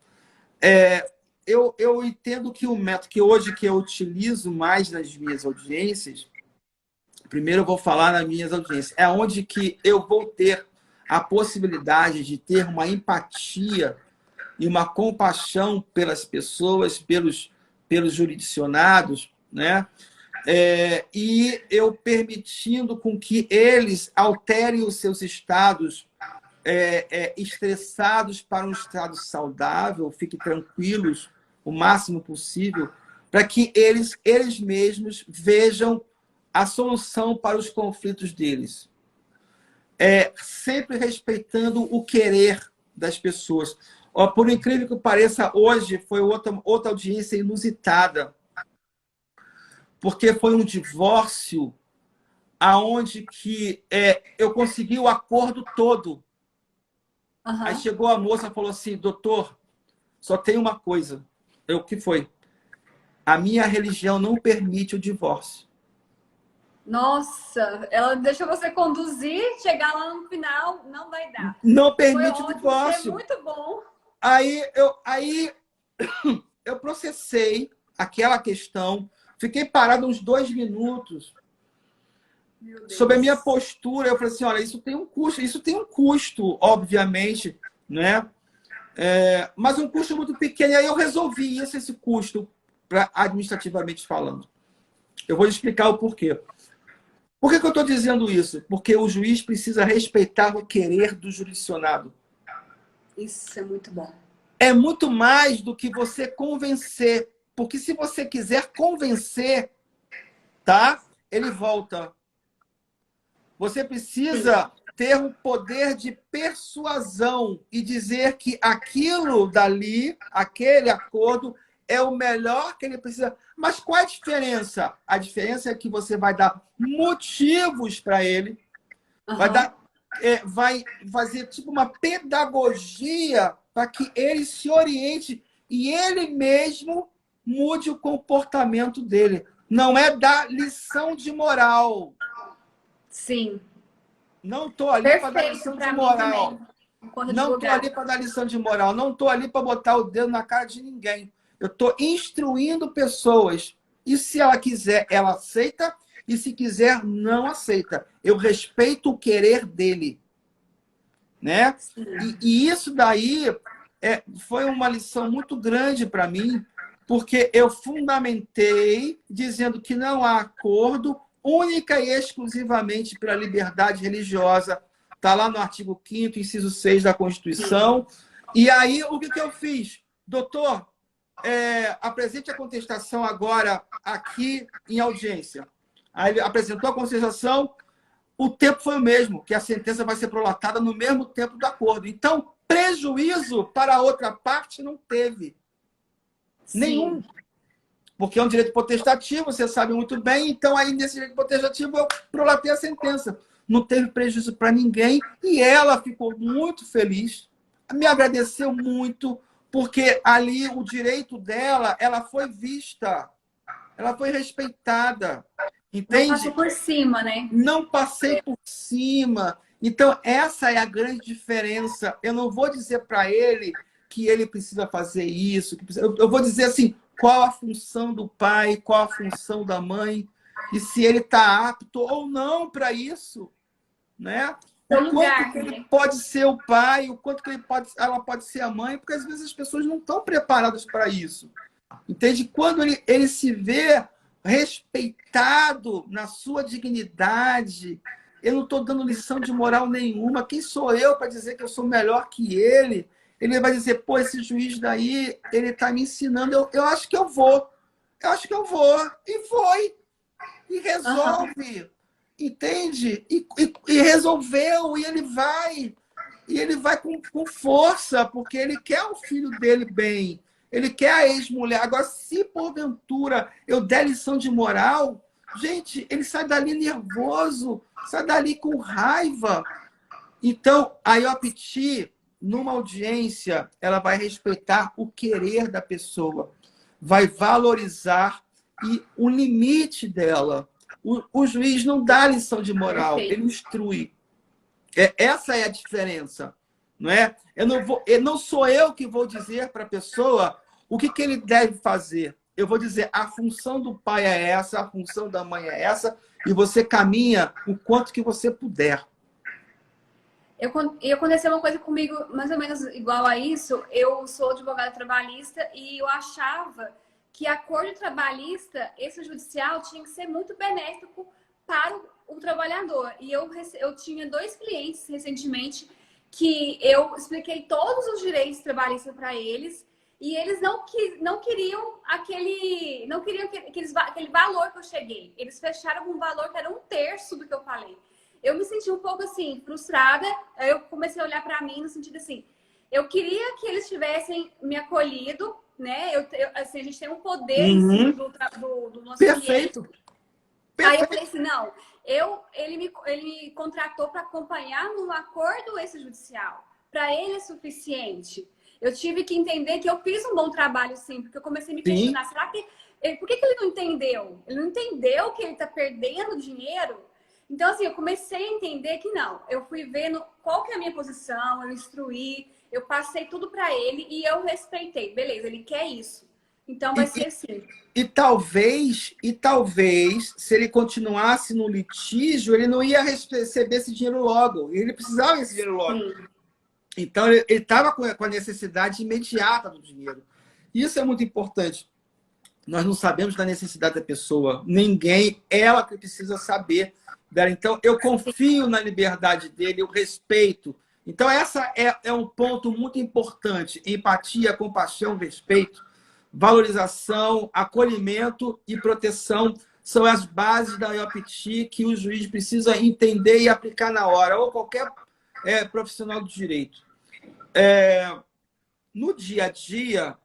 Eu entendo que o método que eu utilizo mais nas minhas audiências, primeiro eu vou falar nas minhas audiências, é onde que eu vou ter a possibilidade de ter uma empatia e uma compaixão pelas pessoas, pelos jurisdicionados, né? E eu permitindo com que eles alterem os seus estados estressados para um estado saudável, fiquem tranquilos o máximo possível, para que eles mesmos vejam a solução para os conflitos deles. Sempre respeitando o querer das pessoas. Por incrível que pareça, hoje foi outra audiência inusitada, porque foi um divórcio aonde que eu consegui o acordo todo. Uhum. Aí chegou a moça e falou assim: doutor, só tem uma coisa. O que foi? A minha religião não permite o divórcio. Nossa, ela deixou você conduzir, chegar lá no final, não vai dar. Não permite o divórcio. Foi muito bom. Aí eu processei aquela questão, fiquei parado uns 2 minutos. Sobre a minha postura, eu falei assim: olha, isso tem um custo, obviamente, né? Mas um custo muito pequeno. E aí eu resolvi esse custo, administrativamente falando. Eu vou explicar o porquê. Por que eu estou dizendo isso? Porque o juiz precisa respeitar o querer do jurisdicionado. Isso é muito bom. É muito mais do que você convencer. Porque se você quiser convencer, tá? Ele volta. Você precisa ter um poder de persuasão e dizer que aquilo dali, aquele acordo, é o melhor que ele precisa. Mas qual é a diferença? A diferença é que você vai dar motivos para ele, vai fazer tipo uma pedagogia para que ele se oriente e ele mesmo mude o comportamento dele. Não é dar lição de moral. Sim. Não estou ali para dar lição de moral. Não estou ali para dar lição de moral. Não estou ali para botar o dedo na cara de ninguém. Eu estou instruindo pessoas. E se ela quiser, ela aceita. E se quiser, não aceita. Eu respeito o querer dele. Né? E isso daí foi uma lição muito grande para mim, porque eu fundamentei dizendo que não há acordo única e exclusivamente pela liberdade religiosa. Está lá no artigo 5º, inciso 6 da Constituição. E aí, o que eu fiz? Doutor, apresente a contestação agora aqui em audiência. Aí ele apresentou a contestação, o tempo foi o mesmo, que a sentença vai ser prolatada no mesmo tempo do acordo. Então, prejuízo para a outra parte não teve. Sim. Nenhum. Porque é um direito potestativo, você sabe muito bem. Então, aí, nesse direito potestativo, eu prolatei a sentença. Não teve prejuízo para ninguém. E ela ficou muito feliz. Me agradeceu muito, porque ali o direito dela, ela foi vista. Ela foi respeitada. Entende? Não passou por cima, né? Não passei por cima. Então, essa é a grande diferença. Eu não vou dizer para ele que ele precisa fazer isso. Eu vou dizer assim, qual a função do pai, qual a função da mãe. e se ele está apto ou não para isso, né? O quanto que ele pode ser o pai, o quanto que ela pode ser a mãe, porque às vezes as pessoas não estão preparadas para isso. Entende? Quando ele se vê respeitado na sua dignidade, eu não estou dando lição de moral nenhuma. Quem sou eu para dizer que eu sou melhor que ele? Ele vai dizer, pô, esse juiz daí, ele está me ensinando, eu acho que eu vou. Eu acho que eu vou. E foi. E resolve. Entende? E resolveu, e ele vai. E ele vai com força, porque ele quer o filho dele bem. Ele quer a ex-mulher. Agora, se porventura eu der lição de moral, gente, ele sai dali nervoso, sai dali com raiva. Então, a IOPT, numa audiência, ela vai respeitar o querer da pessoa, vai valorizar e o limite dela. O juiz não dá lição de moral, ele instrui. Essa é a diferença, não é? Não sou eu que vou dizer para a pessoa o que ele deve fazer. Eu vou dizer, a função do pai é essa, a função da mãe é essa, e você caminha o quanto que você puder. E aconteceu uma coisa comigo mais ou menos igual a isso. Eu sou advogada trabalhista e eu achava que acordo trabalhista extrajudicial tinha que ser muito benéfico para o trabalhador. E eu tinha 2 clientes recentemente que eu expliquei todos os direitos trabalhistas para eles e eles não queriam aquele valor que eu cheguei. Eles fecharam com um valor que era 1/3 do que eu falei. Eu me senti um pouco assim, frustrada. Eu comecei a olhar para mim no sentido assim, eu queria que eles tivessem me acolhido, né? Assim, a gente tem um poder em cima do nosso Perfeito. cliente. Aí eu falei assim, não, ele me contratou para acompanhar no acordo extrajudicial. Para ele é suficiente. Eu tive que entender que eu fiz um bom trabalho, sim, porque eu comecei a me questionar. Será que por que ele não entendeu? Ele não entendeu que ele está perdendo dinheiro? Então, assim, eu comecei a entender que não. Eu fui vendo qual que é a minha posição, eu instruí, eu passei tudo para ele e eu respeitei. Beleza, ele quer isso. Então vai ser assim. E talvez, se ele continuasse no litígio, ele não ia receber esse dinheiro logo. Ele precisava desse dinheiro logo. Sim. Então, ele estava com a necessidade imediata do dinheiro. Isso é muito importante. Nós não sabemos da necessidade da pessoa. Ninguém, ela que precisa saber dela. Então, eu confio na liberdade dele, eu respeito. Então, essa é um ponto muito importante. Empatia, compaixão, respeito, valorização, acolhimento e proteção são as bases da IOPT que o juiz precisa entender e aplicar na hora, ou qualquer profissional do direito. No dia a dia,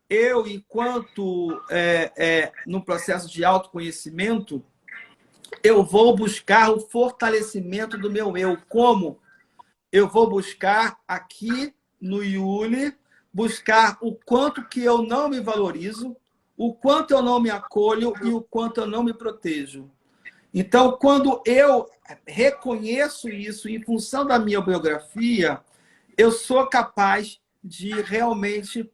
eu, enquanto no processo de autoconhecimento, eu vou buscar o fortalecimento do meu eu. Como? Eu vou buscar aqui no Yuli, buscar o quanto que eu não me valorizo, o quanto eu não me acolho e o quanto eu não me protejo. Então, quando eu reconheço isso em função da minha biografia, eu sou capaz de realmente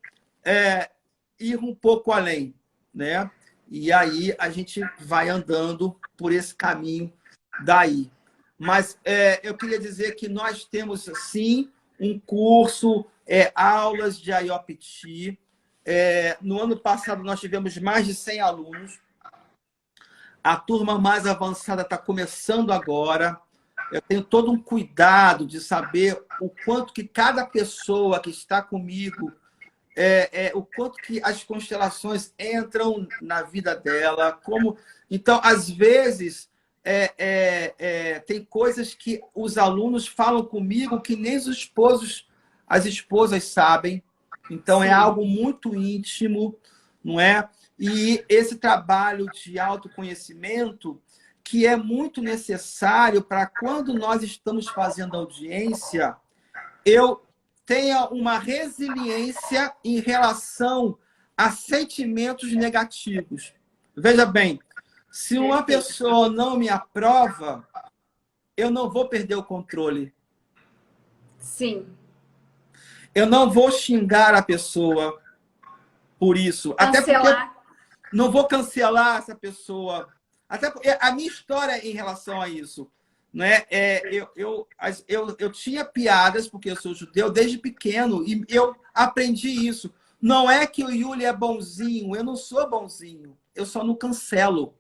ir um pouco além, né? E aí a gente vai andando por esse caminho daí. Mas eu queria dizer que nós temos, sim, um curso, aulas de IOPT. No ano passado, nós tivemos mais de 100 alunos. A turma mais avançada está começando agora. Eu tenho todo um cuidado de saber o quanto que cada pessoa que está comigo, o quanto que as constelações entram na vida dela. Então, às vezes, tem coisas que os alunos falam comigo que nem as esposas sabem. Então, sim, é algo muito íntimo, não é? E esse trabalho de autoconhecimento que é muito necessário para quando nós estamos fazendo audiência, eu tenha uma resiliência em relação a sentimentos negativos. Veja bem, se uma pessoa não me aprova, eu não vou perder o controle. Sim. Eu não vou xingar a pessoa por isso. Cancelar. Até porque não vou cancelar essa pessoa. Até porque a minha história em relação a isso, né? Eu tinha piadas, porque eu sou judeu desde pequeno, e eu aprendi isso. Não é que o Yuli é bonzinho, eu não sou bonzinho, eu só não cancelo.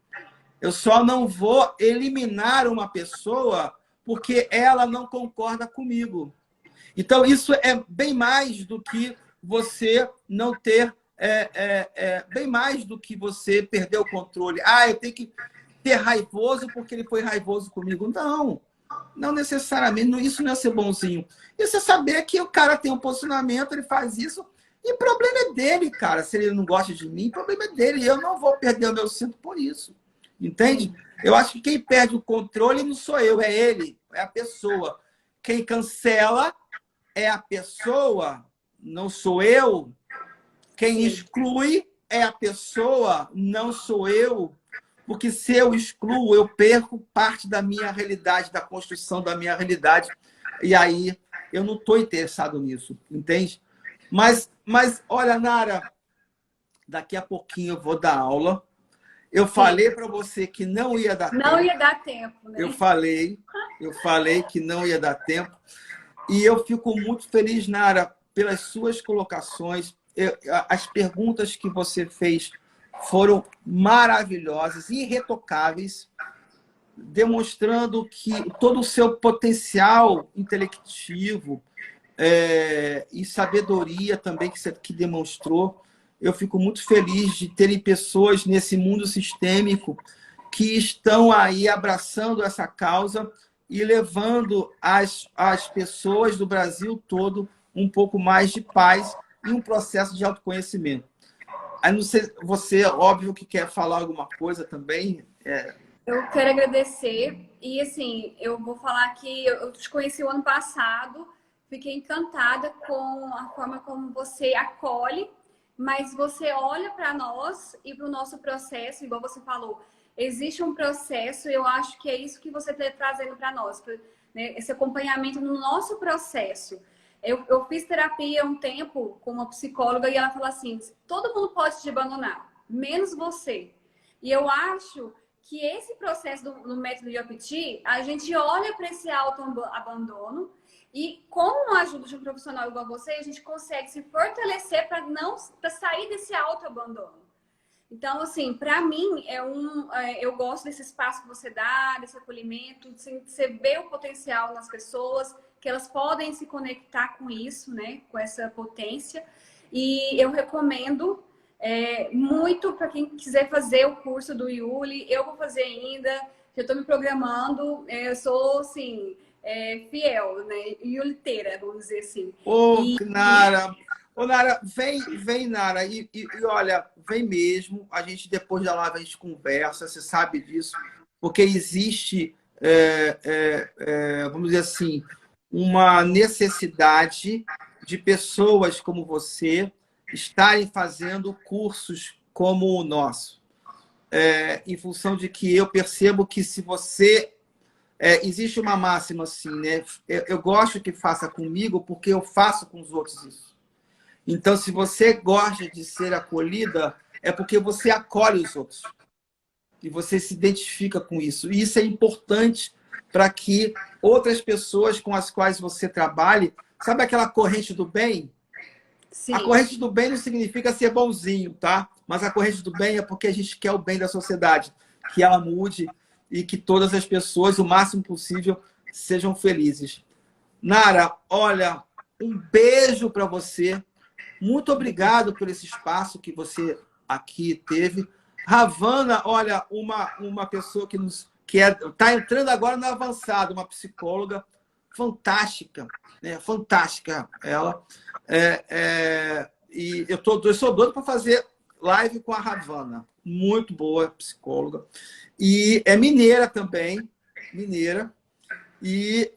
Eu só não vou eliminar uma pessoa porque ela não concorda comigo. Então, isso é bem mais do que você não ter... bem mais do que você perder o controle. Ah, eu tenho que ser raivoso porque ele foi raivoso comigo. Não, não necessariamente. Isso não é ser bonzinho. Isso é saber que o cara tem um posicionamento, ele faz isso, e o problema é dele, cara. Se ele não gosta de mim, o problema é dele. Eu não vou perder o meu centro por isso. Entende? Eu acho que quem perde o controle não sou eu, é ele, é a pessoa. Quem cancela é a pessoa, não sou eu. Quem exclui é a pessoa, não sou eu. Porque se eu excluo, eu perco parte da minha realidade, da construção da minha realidade. E aí eu não estou interessado nisso, entende? Mas olha, Nara, daqui a pouquinho eu vou dar aula. Eu falei para você que não ia dar tempo. Não ia dar tempo, né? Eu falei que não ia dar tempo. E eu fico muito feliz, Nara, pelas suas colocações. As perguntas que você fez foram maravilhosas, irretocáveis, demonstrando que todo o seu potencial intelectivo e sabedoria também que demonstrou. Eu fico muito feliz de terem pessoas nesse mundo sistêmico que estão aí abraçando essa causa e levando as pessoas do Brasil todo um pouco mais de paz e um processo de autoconhecimento. Aí, não sei, você, óbvio, que quer falar alguma coisa também. Eu quero agradecer. E, assim, eu vou falar que eu te conheci o ano passado, fiquei encantada com a forma como você acolhe, mas você olha para nós e para o nosso processo, igual você falou. Existe um processo, eu acho que é isso que você está trazendo para nós, né? Esse acompanhamento no nosso processo. Eu fiz terapia um tempo com uma psicóloga e ela falou assim: todo mundo pode te abandonar, menos você. E eu acho que esse processo do método Yopiti, a gente olha para esse autoabandono e, com a ajuda de um profissional igual você, a gente consegue se fortalecer para sair desse autoabandono. Então, assim, para mim, eu gosto desse espaço que você dá, desse acolhimento, de você ver o potencial nas pessoas, que elas podem se conectar com isso, né? Com essa potência. E eu recomendo muito para quem quiser fazer o curso do Yuli. Eu vou fazer ainda, já estou me programando. Eu sou, assim, fiel, né? Yuliteira, vamos dizer assim. Nara... Ô, Nara, vem, Nara, e olha, vem mesmo. A gente, depois da live, a gente conversa, você sabe disso, porque existe, vamos dizer assim, uma necessidade de pessoas como você estarem fazendo cursos como o nosso. Em função de que eu percebo que se você... existe uma máxima assim, né? Eu gosto que faça comigo porque eu faço com os outros isso. Então, se você gosta de ser acolhida, é porque você acolhe os outros. E você se identifica com isso. E isso é importante para que outras pessoas com as quais você trabalhe... Sabe aquela corrente do bem? Sim. A corrente do bem não significa ser bonzinho, tá? Mas a corrente do bem é porque a gente quer o bem da sociedade. Que ela mude e que todas as pessoas, o máximo possível, sejam felizes. Nara, olha, um beijo para você. Muito obrigado por esse espaço que você aqui teve. Ravana, olha, uma pessoa que está entrando agora no avançado, uma psicóloga fantástica, né? Fantástica ela. E eu sou doido para fazer live com a Ravana. Muito boa psicóloga. E é mineira também, mineira. E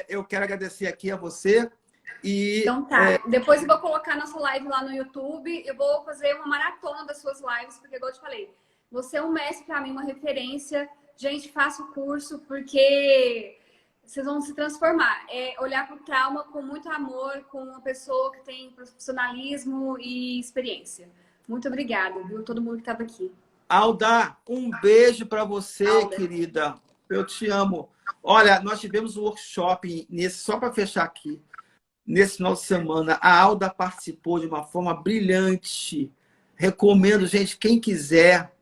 eu quero agradecer aqui a você. Então tá. Depois eu vou colocar nossa live lá no YouTube. Eu vou fazer uma maratona das suas lives, porque, igual eu te falei, você é um mestre para mim, uma referência. Gente, faça o curso, porque vocês vão se transformar. Olhar para o trauma com muito amor, com uma pessoa que tem profissionalismo e experiência. Muito obrigada, viu? Todo mundo que estava aqui. Alda, um beijo para você, Alda. querida. Eu te amo. Olha, nós tivemos um workshop nesse, só para fechar aqui, nesse final de semana. A Alda participou de uma forma brilhante. Recomendo, gente, quem quiser.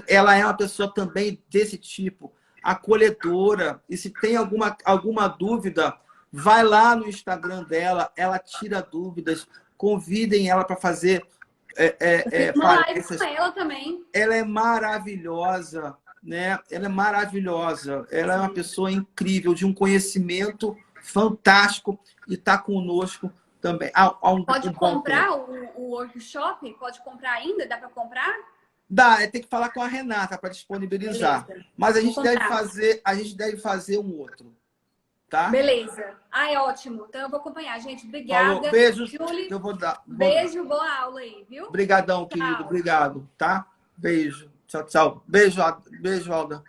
Ela é uma pessoa também desse tipo, acolhedora. E se tem alguma dúvida, vai lá no Instagram dela, ela tira dúvidas. Convidem ela para fazer Uma live palestras. com ela também. Ela é maravilhosa, né? Ela é maravilhosa. Ela é uma pessoa incrível, de um conhecimento fantástico e está conosco também. Pode comprar o workshop? Pode comprar ainda? Dá para comprar? Dá, tem que falar com a Renata para disponibilizar. Beleza. Mas a gente deve fazer um outro, tá? Beleza. Ai, ótimo. Então eu vou acompanhar, gente. Falou. Obrigada. Beijos. Julie, Eu vou dar. beijo, boa aula aí, viu? Obrigadão, querido. Tchau. Obrigado, tá? Beijo. Tchau, tchau. Beijo, Alda.